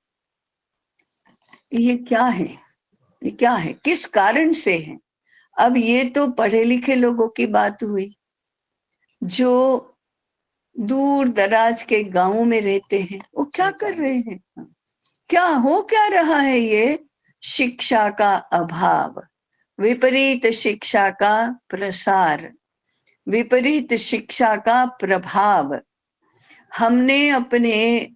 ये क्या है? ये क्या है? किस कारण से है? अब ये तो पढ़े लिखे लोगों की बात हुई, जो दूर दराज के गांवों में रहते हैं। वो क्या कर रहे हैं? क्या रहा है? ये शिक्षा का अभाव, विपरीत शिक्षा का प्रसार, विपरीत शिक्षा का प्रभाव। हमने अपने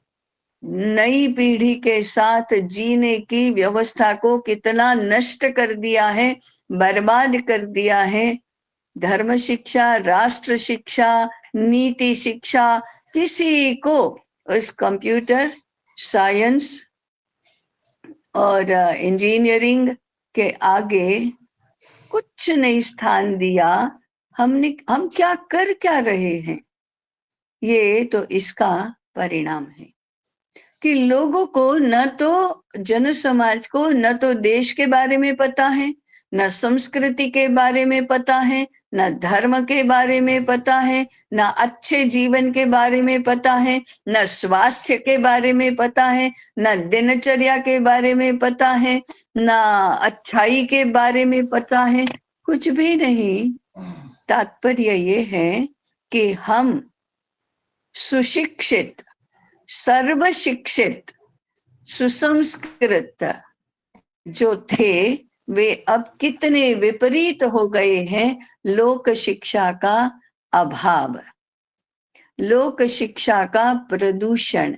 नई पीढ़ी के साथ जीने की व्यवस्था को कितना नष्ट कर दिया है, बर्बाद कर दिया है। धर्म शिक्षा, राष्ट्र शिक्षा, नीति शिक्षा, किसी को उस कंप्यूटर साइंस और इंजीनियरिंग के आगे कुछ नहीं स्थान दिया। हम क्या रहे हैं? ये तो इसका परिणाम है कि लोगों को न तो जन समाज को न तो देश के बारे में पता है, न संस्कृति के बारे में पता है, न धर्म के बारे में पता है, न अच्छे जीवन के बारे में पता है, न स्वास्थ्य के बारे में पता है, न दिनचर्या के बारे में पता है, न अच्छाई के बारे में पता है, कुछ भी नहीं। तात्पर्य ये है कि हम सुशिक्षित, सर्वशिक्षित, सुसंस्कृत जो थे, वे अब कितने विपरीत हो गए हैं। लोक शिक्षा का अभाव, लोक शिक्षा का प्रदूषण,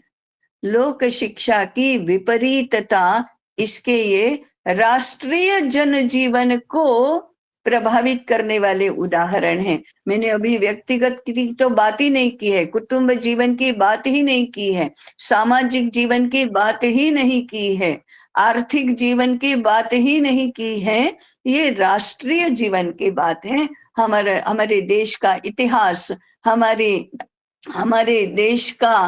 लोक शिक्षा की विपरीतता, इसके ये राष्ट्रीय जनजीवन को प्रभावित करने वाले उदाहरण हैं। मैंने अभी व्यक्तिगत की तो बात ही नहीं की है, कुटुंब जीवन की बात ही नहीं की है, सामाजिक जीवन की बात ही नहीं की है, आर्थिक जीवन की बात ही नहीं की है। ये राष्ट्रीय जीवन की बात है। हमारे देश का इतिहास, हमारे देश का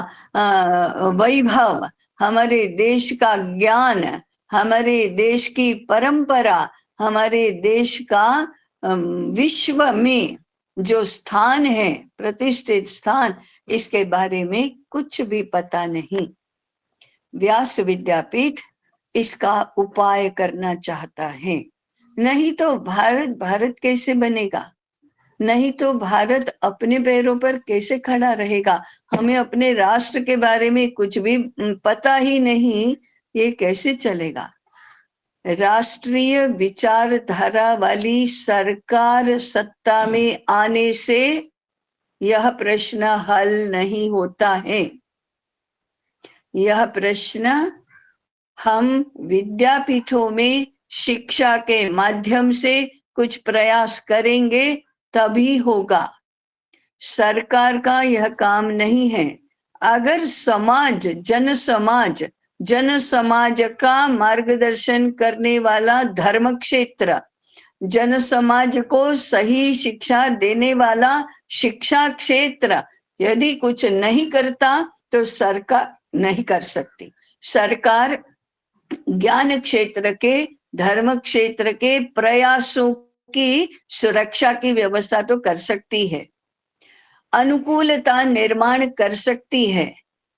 वैभव, हमारे देश का ज्ञान, हमारे देश की परंपरा, हमारे देश का विश्व में जो स्थान है, प्रतिष्ठित स्थान, इसके बारे में कुछ भी पता नहीं। व्यास विद्यापीठ इसका उपाय करना चाहता है। नहीं तो भारत कैसे बनेगा? नहीं तो भारत अपने पैरों पर कैसे खड़ा रहेगा? हमें अपने राष्ट्र के बारे में कुछ भी पता ही नहीं, ये कैसे चलेगा? राष्ट्रीय विचारधारा वाली सरकार सत्ता में आने से यह प्रश्न हल नहीं होता है। यह प्रश्न हम विद्यापीठों में शिक्षा के माध्यम से कुछ प्रयास करेंगे तभी होगा। सरकार का यह काम नहीं है। अगर जन समाज का मार्गदर्शन करने वाला धर्म क्षेत्र, जन समाज को सही शिक्षा देने वाला शिक्षा क्षेत्र यदि कुछ नहीं करता तो सरकार नहीं कर सकती। सरकार ज्ञान क्षेत्र के, धर्म क्षेत्र के प्रयासों की सुरक्षा की व्यवस्था तो कर सकती है, अनुकूलता निर्माण कर सकती है,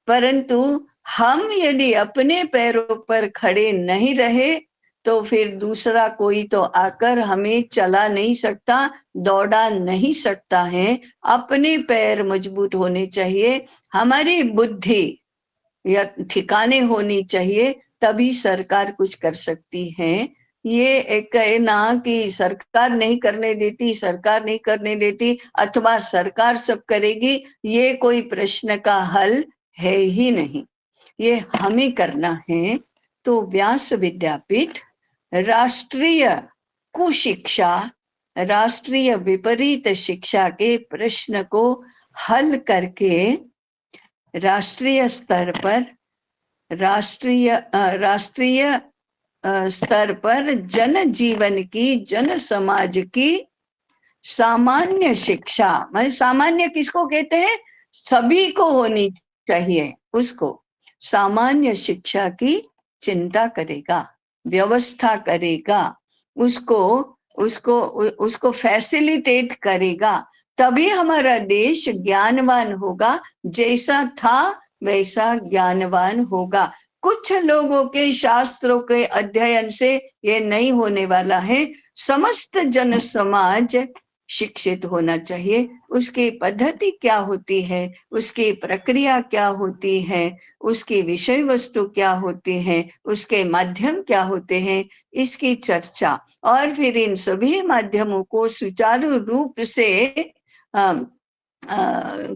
परंतु हम यदि अपने पैरों पर खड़े नहीं रहे तो फिर दूसरा कोई तो आकर हमें चला नहीं सकता, दौड़ा नहीं सकता है। अपने पैर मजबूत होने चाहिए, हमारी बुद्धि या ठिकाने होनी चाहिए, तभी सरकार कुछ कर सकती है। ये एक है ना कि सरकार नहीं करने देती, सरकार नहीं करने देती अथवा सरकार सब करेगी, ये कोई प्रश्न का हल है ही नहीं, ये हमें करना है। तो व्यास विद्यापीठ राष्ट्रीय कुशिक्षा, राष्ट्रीय विपरीत शिक्षा के प्रश्न को हल करके राष्ट्रीय स्तर पर राष्ट्रीय स्तर पर जन जीवन की, जन समाज की सामान्य शिक्षा, मतलब सामान्य किसको कहते हैं, सभी को होनी चाहिए, उसको सामान्य शिक्षा की चिंता करेगा, व्यवस्था करेगा, उसको उसको उसको फैसिलिटेट करेगा, तभी हमारा देश ज्ञानवान होगा, जैसा था वैसा ज्ञानवान होगा। कुछ लोगों के शास्त्रों के अध्ययन से ये नहीं होने वाला है, समस्त जन समाज शिक्षित होना चाहिए। उसकी पद्धति क्या होती है, उसकी प्रक्रिया क्या होती है, उसकी विषय वस्तु क्या होती है, उसके माध्यम क्या होते हैं, इसकी चर्चा, और फिर इन सभी माध्यमों को सुचारू रूप से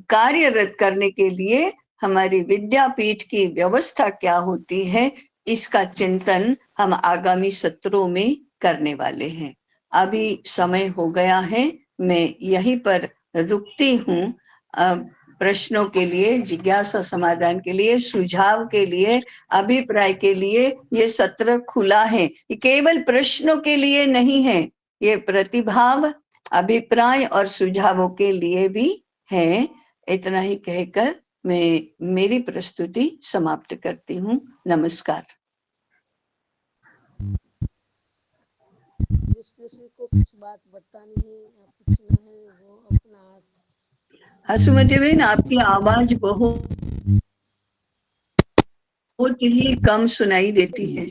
कार्यरत करने के लिए हमारी विद्यापीठ की व्यवस्था क्या होती है, इसका चिंतन हम आगामी सत्रों में करने वाले हैं। अभी समय हो गया है, मैं यहीं पर रुकती हूँ। प्रश्नों के लिए, जिज्ञासा समाधान के लिए, सुझाव के लिए, अभिप्राय के लिए ये सत्र खुला है। ये केवल प्रश्नों के लिए नहीं है, ये प्रतिभाव, अभिप्राय और सुझावों के लिए भी है। इतना ही कहकर मैं मेरी प्रस्तुति समाप्त करती हूँ। नमस्कार। जिस किसी को कुछ बात बतानी है या पूछना है वो अपना हाथ। हसुमती बहन, आपकी आवाज बहुत ही कम सुनाई देती है।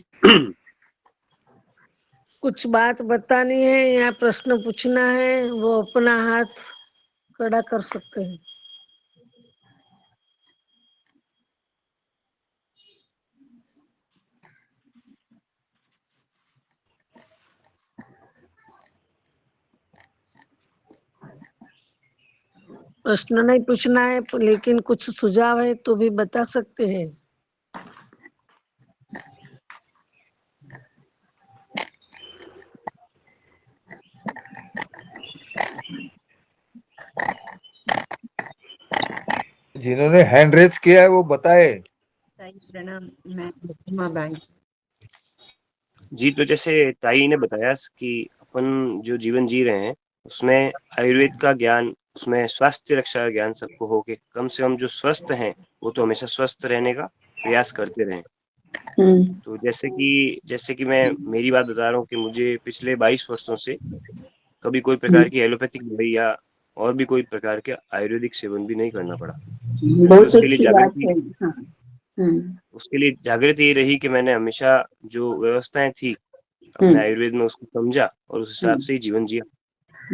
कुछ बात बतानी है या प्रश्न पूछना है वो अपना हाथ खड़ा कर सकते हैं। प्रश्न नहीं पूछना है, लेकिन कुछ सुझाव है तो भी बता सकते हैं। जिन्होंने हैंड रेज किया है वो बताए। प्रणाम, मैं प्रतिमा बैंक। जी, तो जैसे ताई ने बताया कि अपन जो जीवन जी रहे हैं उसमें आयुर्वेद का ज्ञान, उसमें स्वास्थ्य रक्षा का ज्ञान सबको हो के कम से कम जो स्वस्थ हैं वो तो हमेशा स्वस्थ रहने का प्रयास करते रहें। तो जैसे कि मैं मेरी बात बता रहा हूँ कि मुझे पिछले 22 वर्षों से कभी कोई प्रकार की एलोपैथिक दवाई या और भी कोई प्रकार के आयुर्वेदिक सेवन भी नहीं करना पड़ा। बहुत उसके लिए अच्छी बात जागृति है। उसके लिए जागृति ये रही कि मैंने हमेशा जो व्यवस्थाएं थी अपने आयुर्वेद में उसको समझा और उस हिसाब से ही जीवन जिया।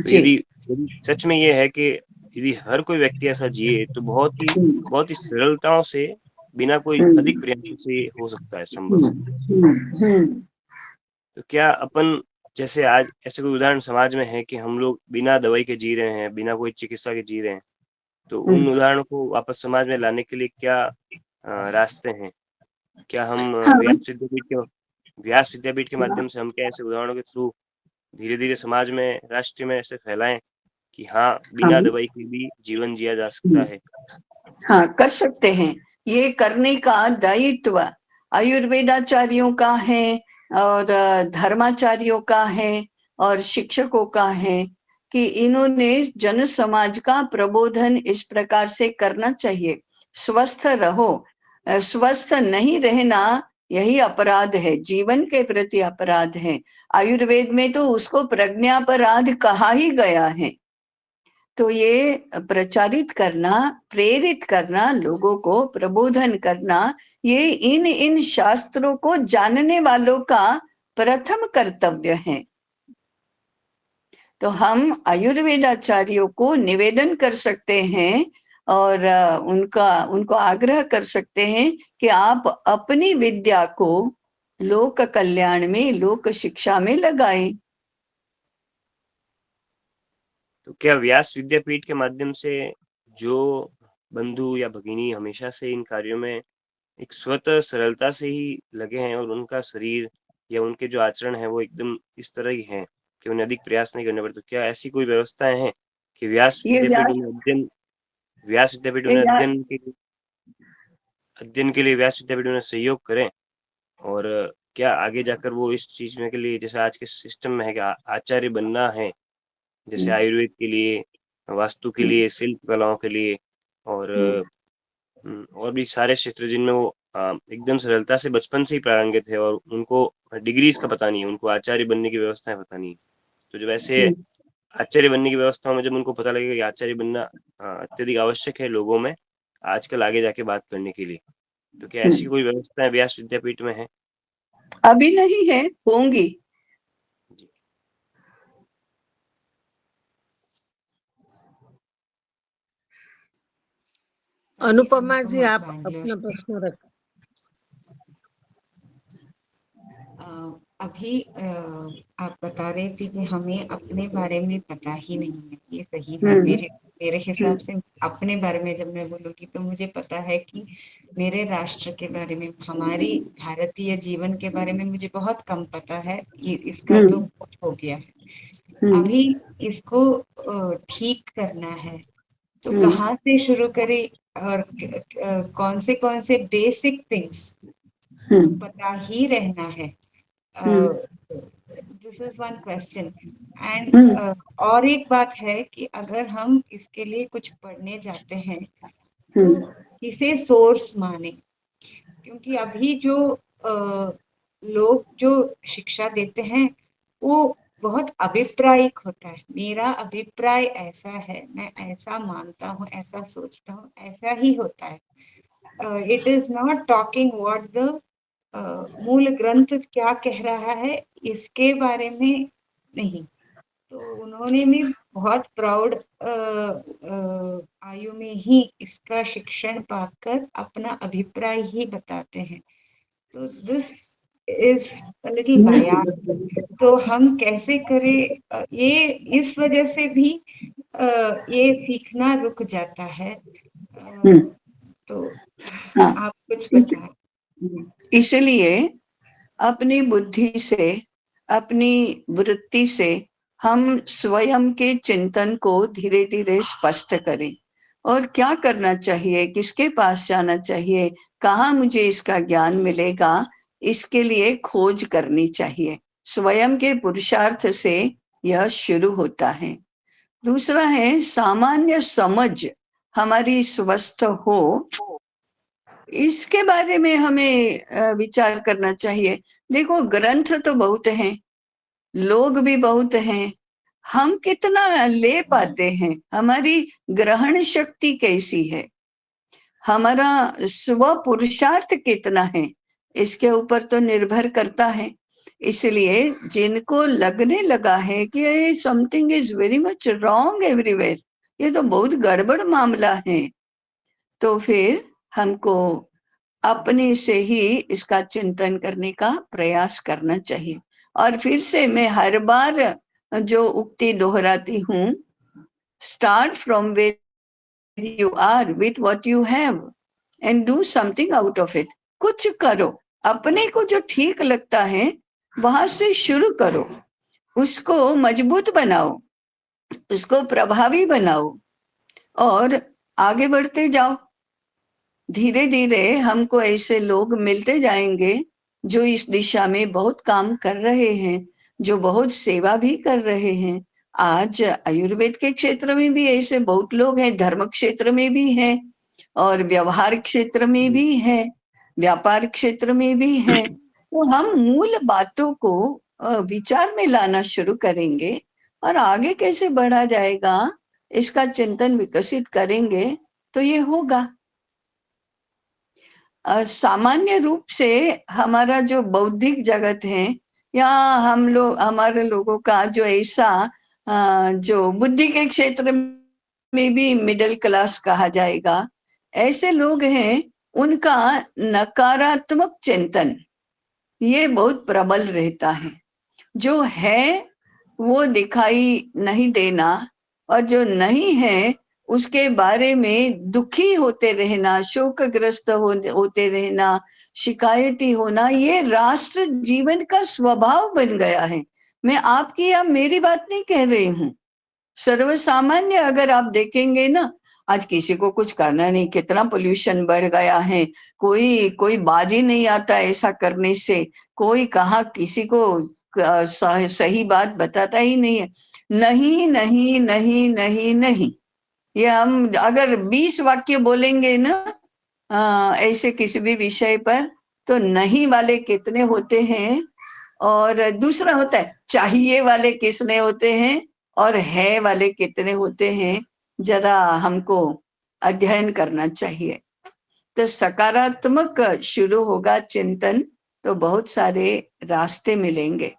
तो यदि सच में ये है कि यदि हर कोई व्यक्ति ऐसा जिए तो बहुत ही सरलताओं से बिना कोई अधिक प्रयास से हो सकता है संभव। तो क्या अपन जैसे आज ऐसे कोई उदाहरण समाज में है कि हम लोग बिना दवाई के जी रहे हैं, बिना कोई चिकित्सा के जी रहे हैं, तो उन उदाहरणों को वापस समाज में लाने के लिए क्या रास्ते हैं? क्या हम व्यास विद्यापीठ के माध्यम से हम क्या ऐसे उदाहरणों के थ्रू धीरे धीरे समाज में, राष्ट्र में ऐसे फैलाएं कि हाँ, बिना दवाई के भी जीवन जिया जा सकता है? हाँ, कर सकते हैं। ये करने का दायित्व आयुर्वेदाचार्यों का है और धर्माचार्यों का है और शिक्षकों का है कि इन्होंने जन समाज का प्रबोधन इस प्रकार से करना चाहिए। स्वस्थ रहो, स्वस्थ नहीं रहना यही अपराध है, जीवन के प्रति अपराध है। आयुर्वेद में तो उसको प्रज्ञापराध कहा ही गया है। तो ये प्रचारित करना, प्रेरित करना, लोगों को प्रबोधन करना, ये इन शास्त्रों को जानने वालों का प्रथम कर्तव्य है। तो हम आयुर्वेदाचार्यों को निवेदन कर सकते हैं और उनको आग्रह कर सकते हैं कि आप अपनी विद्या को लोक कल्याण में, लोक शिक्षा में लगाएं। तो क्या व्यास विद्यापीठ के माध्यम से जो बंधु या भगिनी हमेशा से इन कार्यों में एक स्वतः सरलता से ही लगे हैं और उनका शरीर या उनके जो आचरण है वो एकदम इस तरह ही है कि उन्हें अधिक प्रयास नहीं करने पड़ते, तो क्या ऐसी कोई व्यवस्थाएं हैं कि व्यास विद्यापीठ में अध्ययन के लिए व्यास विद्यापीठ में सहयोग करें? और क्या आगे जाकर वो इस चीज में के लिए, जैसे आज के सिस्टम में है कि आचार्य बनना है, जैसे आयुर्वेद के लिए, वास्तु के लिए, शिल्प कलाओं के लिए और भी सारे क्षेत्र जिनमें वो एकदम सरलता से बचपन से ही प्रारंभित है और उनको डिग्रीज का पता नहीं है, उनको आचार्य बनने की व्यवस्थाएं पता नहीं है। तो जब ऐसे आचार्य बनने की व्यवस्थाओं में जब उनको पता लगेगा कि आचार्य बनना अत्यधिक आवश्यक है लोगों में आजकल आगे जाके बात करने के लिए, तो क्या ऐसी कोई व्यवस्थाएं व्यास विद्यापीठ में है? अभी नहीं है, होंगी। अनुपमा जी, आप बैंगलोर अपना से। प्रश्न रखें। अभी आप बता रहे थे कि हमें अपने बारे में पता ही नहीं है, ये सही है। मेरे हिसाब से अपने बारे में जब मैं बोलूँगी तो मुझे पता है कि मेरे राष्ट्र के बारे में, हमारी भारतीय जीवन के बारे में मुझे बहुत कम पता है। इसका तो बहुत हो गया है। अभी इसको ठीक करना है तो कहाँ से शुरू करें और कौन से बेसिक थिंग्स पता ही रहना है। This is one question. And और एक बात है कि अगर हम इसके लिए कुछ पढ़ने जाते हैं तो किसे सोर्स माने, क्योंकि अभी जो लोग जो शिक्षा देते हैं वो बहुत अभिप्रायिक होता है। मेरा अभिप्राय ऐसा है, मैं ऐसा मानता हूँ, ऐसा सोचता हूँ, ऐसा ही होता है। It is not talking what the मूल ग्रंथ क्या कह रहा है इसके बारे में नहीं। तो उन्होंने भी बहुत प्राउड आयु में ही इसका शिक्षण पाकर अपना अभिप्राय ही बताते हैं। तो this is a little bias. तो हम कैसे करें ये, इस वजह से भी ये सीखना रुक जाता है। तो आप कुछ बताएं। इसलिए अपनी बुद्धि से, अपनी वृत्ति से हम स्वयं के चिंतन को धीरे धीरे स्पष्ट करें और क्या करना चाहिए, किसके पास जाना चाहिए, कहाँ मुझे इसका ज्ञान मिलेगा, इसके लिए खोज करनी चाहिए। स्वयं के पुरुषार्थ से यह शुरू होता है। दूसरा है सामान्य समझ हमारी स्वस्थ हो, इसके बारे में हमें विचार करना चाहिए। देखो, ग्रंथ तो बहुत हैं, लोग भी बहुत हैं, हम कितना ले पाते हैं, हमारी ग्रहण शक्ति कैसी है, हमारा स्व पुरुषार्थ कितना है, इसके ऊपर तो निर्भर करता है। इसलिए जिनको लगने लगा है कि something is very much wrong everywhere, ये तो बहुत गड़बड़ मामला है, तो फिर हमको अपने से ही इसका चिंतन करने का प्रयास करना चाहिए। और फिर से मैं हर बार जो उक्ति दोहराती हूँ, start from where you are with what you have and do something out of it. कुछ करो, अपने को जो ठीक लगता है वहां से शुरू करो, उसको मजबूत बनाओ, उसको प्रभावी बनाओ और आगे बढ़ते जाओ। धीरे धीरे हमको ऐसे लोग मिलते जाएंगे जो इस दिशा में बहुत काम कर रहे हैं, जो बहुत सेवा भी कर रहे हैं। आज आयुर्वेद के क्षेत्र में भी ऐसे बहुत लोग हैं, धर्म क्षेत्र में भी हैं और व्यवहार क्षेत्र में भी हैं, व्यापार क्षेत्र में भी हैं। तो हम मूल बातों को विचार में लाना शुरू करेंगे और आगे कैसे बढ़ा जाएगा इसका चिंतन विकसित करेंगे तो ये होगा। सामान्य रूप से हमारा जो बौद्धिक जगत है या हम लोग हमारे लोगों का जो ऐसा जो बुद्धि के क्षेत्र में भी मिडिल क्लास कहा जाएगा, ऐसे लोग हैं, उनका नकारात्मक चिंतन ये बहुत प्रबल रहता है। जो है वो दिखाई नहीं देना और जो नहीं है उसके बारे में दुखी होते रहना, शोकग्रस्त होते रहना, शिकायती होना, ये राष्ट्र जीवन का स्वभाव बन गया है। मैं आपकी या मेरी बात नहीं कह रही हूँ, सर्वसामान्य अगर आप देखेंगे ना, आज किसी को कुछ करना नहीं, कितना पोल्यूशन बढ़ गया है, कोई बाजी नहीं आता ऐसा करने से, कोई कहा किसी को सही बात बताता ही नहीं है। नहीं नहीं नहीं नहीं नहीं, ये हम अगर 20 वाक्य बोलेंगे ना ऐसे किसी भी विषय पर, तो नहीं वाले कितने होते हैं, और दूसरा होता है चाहिए वाले कितने होते हैं और है वाले कितने होते हैं, जरा हमको अध्ययन करना चाहिए। तो सकारात्मक शुरू होगा चिंतन तो बहुत सारे रास्ते मिलेंगे।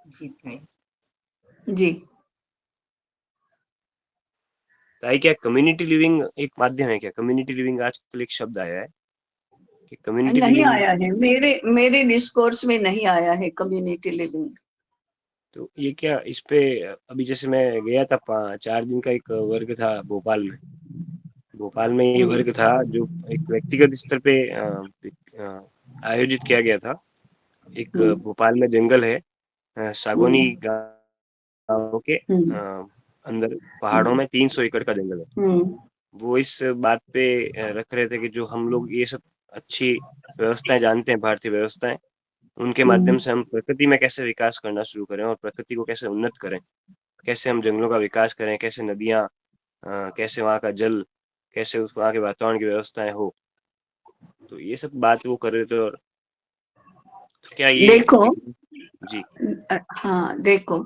जी भाई। जी ताई, क्या कम्युनिटी लिविंग एक माध्यम है? क्या कम्युनिटी लिविंग आजकल एक शब्द आया है कि कम्युनिटी नहीं लिविंग? आया है, मेरे डिस्कोर्स में नहीं आया है कम्युनिटी लिविंग। तो ये क्या, इस पे अभी जैसे मैं गया था 4 दिन का एक वर्ग था भोपाल में ये वर्ग था जो एक व्यक्तिगत स्तर पे आयोजित किया गया था। एक भोपाल में जंगल है, सागोनी गांव के अंदर पहाड़ों में 300 एकड़ का जंगल है। वो इस बात पे रख रहे थे कि जो हम लोग ये सब अच्छी व्यवस्थाएं जानते हैं, भारतीय व्यवस्थाएं, उनके माध्यम से हम प्रकृति में कैसे विकास करना शुरू करें और प्रकृति को कैसे उन्नत करें, कैसे हम जंगलों का विकास करें, कैसे नदियां, कैसे वहाँ का जल, कैसे उस वहाँ के वातावरण की व्यवस्थाएं हो। तो ये सब बात वो कर रहे थे। और तो क्या ये देखो, जी हाँ देखो,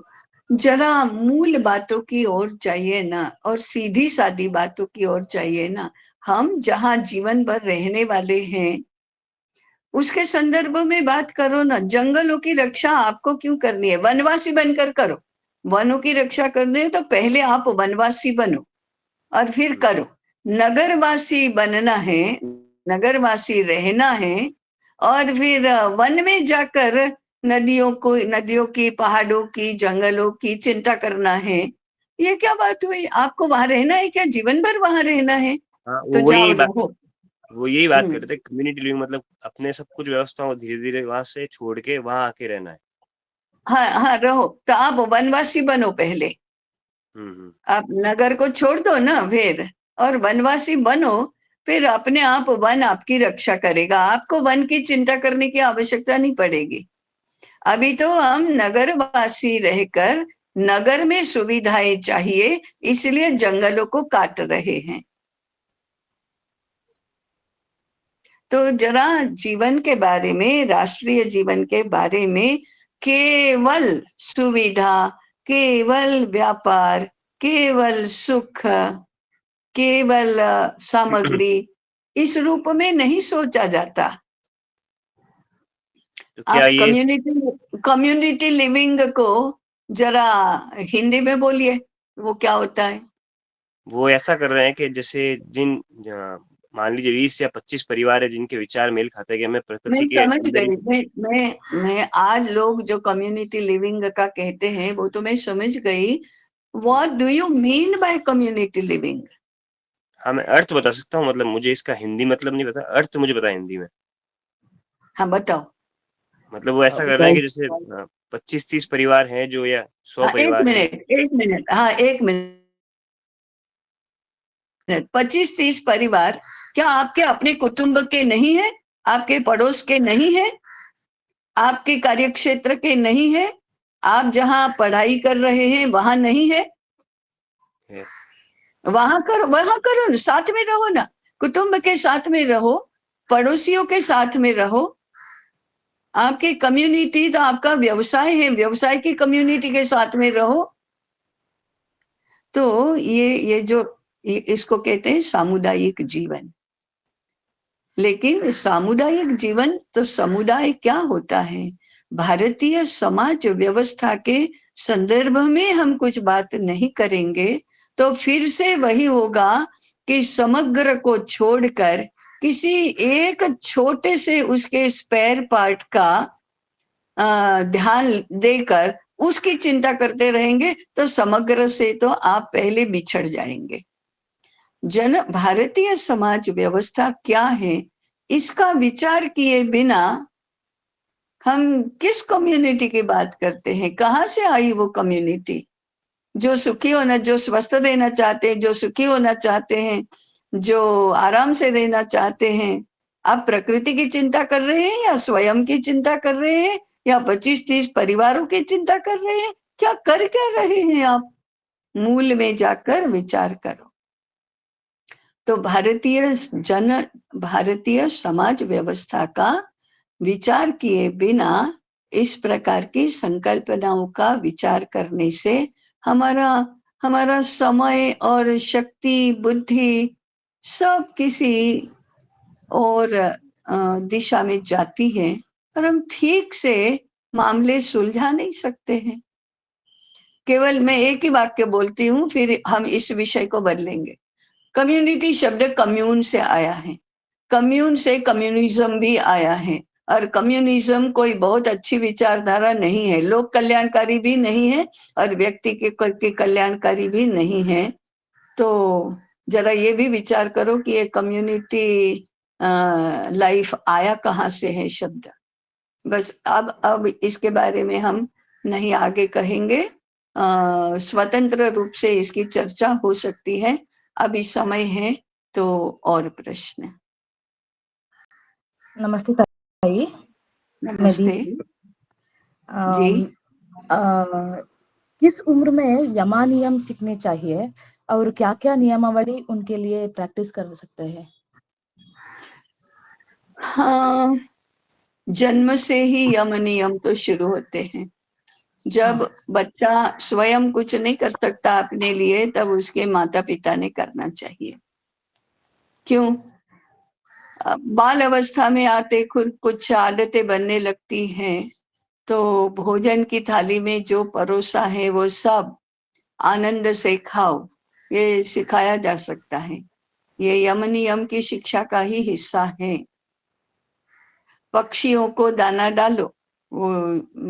जरा मूल बातों की ओर चाहिए ना, और सीधी सादी बातों की ओर चाहिए ना। हम जहाँ जीवन भर रहने वाले हैं उसके संदर्भ में बात करो ना। जंगलों की रक्षा आपको क्यों करनी है? वनवासी बनकर करो। वनों की रक्षा करनी है तो पहले आप वनवासी बनो और फिर करो। नगरवासी बनना है, नगरवासी रहना है, और फिर वन में जाकर नदियों की, पहाड़ों की, जंगलों की चिंता करना है। ये क्या बात हुई? आपको वहां रहना है क्या? जीवन भर वहां रहना है तो जाओ रहो। वो यही बात कर रहे थे। कम्युनिटी लिविंग मतलब अपने सब कुछ व्यवस्थाओं को धीरे धीरे वहां से छोड़ के वहां आके रहना है। हाँ रहो। तो आप वनवासी बनो पहले। आप नगर को छोड़ दो ना फिर, और वनवासी बनो, फिर अपने आप वन आपकी रक्षा करेगा। आपको वन की चिंता करने की आवश्यकता नहीं पड़ेगी। अभी तो हम नगरवासी रहकर नगर में सुविधाएं चाहिए, इसलिए जंगलों को काट रहे हैं। तो जरा जीवन के बारे में, राष्ट्रीय जीवन के बारे में, केवल सुविधा, केवल व्यापार, केवल सुख, केवल सामग्री, इस रूप में नहीं सोचा जाता। तो क्या आप ये कम्युनिटी लिविंग को जरा हिंदी में बोलिए, वो क्या होता है? वो ऐसा कर रहे हैं कि जैसे जिन मान लीजिए 20 या 25 परिवार है जिनके विचार मेल खाते हैं कि हमें प्रकृति मैं के समझ गई। मैं आज लोग जो कम्युनिटी लिविंग का कहते हैं वो तो मैं समझ गई। What do you mean by community living? हाँ, मैं अर्थ बता सकता हूँ, मतलब मुझे इसका हिंदी मतलब नहीं पता, अर्थ मुझे पता हिंदी में। हाँ बताओ। मतलब वो ऐसा कर रहे हैं कि जैसे 25-30 परिवार हैं जो, या 100 परिवार हैं। एक मिनट, हाँ 1 मिनट। 25-30 परिवार क्या आपके अपने कुटुंब के नहीं है? आपके पड़ोस के नहीं है? आपके कार्यक्षेत्र के नहीं है? आप जहाँ पढ़ाई कर रहे हैं वहां नहीं है? वहां करो, साथ में रहो ना। कुटुंब के साथ में रहो, पड़ोसियों के साथ में रहो। आपकी कम्युनिटी तो आपका व्यवसाय है, व्यवसाय की कम्युनिटी के साथ में रहो। तो ये जो इसको कहते हैं सामुदायिक जीवन। लेकिन सामुदायिक जीवन तो समुदाय क्या होता है? भारतीय समाज व्यवस्था के संदर्भ में हम कुछ बात नहीं करेंगे तो फिर से वही होगा कि समग्र को छोड़कर किसी एक छोटे से उसके स्पेयर पार्ट का ध्यान देकर उसकी चिंता करते रहेंगे तो समग्र से तो आप पहले बिछड़ जाएंगे। भारतीय समाज व्यवस्था क्या है, इसका विचार किए बिना हम किस कम्युनिटी की बात करते हैं? कहाँ से आई वो कम्युनिटी जो सुखी होना, जो स्वस्थ रहना चाहते हैं, जो सुखी होना चाहते हैं, जो आराम से रहना चाहते हैं? आप प्रकृति की चिंता कर रहे हैं या स्वयं की चिंता कर रहे हैं या 25-30 परिवारों की चिंता कर रहे हैं? क्या रहे हैं आप? मूल में जाकर विचार करो। तो भारतीय समाज व्यवस्था का विचार किए बिना इस प्रकार की संकल्पनाओं का विचार करने से हमारा समय और शक्ति, बुद्धि सब किसी और दिशा में जाती है और हम ठीक से मामले सुलझा नहीं सकते हैं। केवल मैं एक ही वाक्य बोलती हूँ, फिर हम इस विषय को बदलेंगे। कम्युनिटी शब्द कम्यून से आया है, कम्यून से कम्युनिज्म भी आया है, और कम्युनिज्म कोई बहुत अच्छी विचारधारा नहीं है, लोक कल्याणकारी भी नहीं है और व्यक्ति के कल्याणकारी भी नहीं है। तो जरा ये भी विचार करो कि ये कम्युनिटी लाइफ आया कहाँ से है शब्द। बस अब इसके बारे में हम नहीं आगे कहेंगे, स्वतंत्र रूप से इसकी चर्चा हो सकती है। अभी समय है तो और प्रश्न। नमस्ते ताई। नमस्ते जी। किस उम्र में यमा नियम सीखने चाहिए और क्या क्या नियमावली उनके लिए प्रैक्टिस कर सकते हैं? हाँ, जन्म से ही यम नियम तो शुरू होते हैं। जब बच्चा स्वयं कुछ नहीं कर सकता अपने लिए, तब उसके माता पिता ने करना चाहिए। क्यों? बाल अवस्था में आते खुद कुछ आदतें बनने लगती हैं, तो भोजन की थाली में जो परोसा है वो सब आनंद से खाओ, ये सिखाया जा सकता है। ये यम नियम की शिक्षा का ही हिस्सा है। पक्षियों को दाना डालो, वो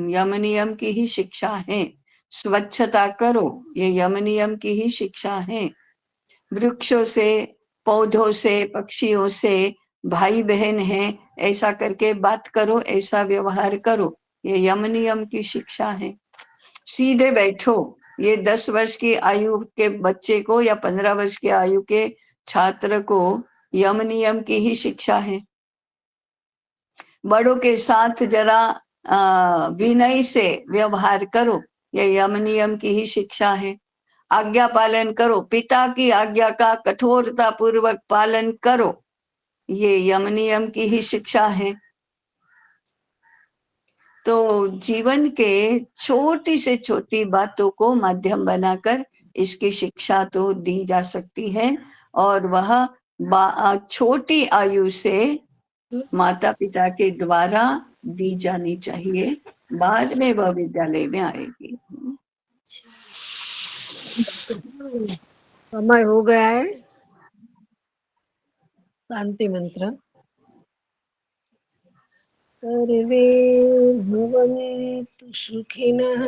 यम नियम की ही शिक्षा है। स्वच्छता करो, ये यम नियम की ही शिक्षा है। वृक्षों से, पौधों से, पक्षियों से भाई बहन हैं ऐसा करके बात करो, ऐसा व्यवहार करो, ये यम नियम की शिक्षा है। सीधे बैठो, ये 10 वर्ष की आयु के बच्चे को या 15 वर्ष की आयु के छात्र को यम नियम की ही शिक्षा है। बड़ों के साथ जरा विनय से व्यवहार करो, ये यम नियम की ही शिक्षा है। आज्ञा पालन करो, पिता की आज्ञा का कठोरता पूर्वक पालन करो, ये यम नियम की ही शिक्षा है। तो जीवन के छोटी से छोटी बातों को माध्यम बनाकर इसकी शिक्षा तो दी जा सकती है, और वह छोटी आयु से माता पिता के द्वारा दी जानी चाहिए, बाद में वह विद्यालय में आएगी। समय हो गया है। शांति मंत्र। सर्वे भवन्तु सुखिनः।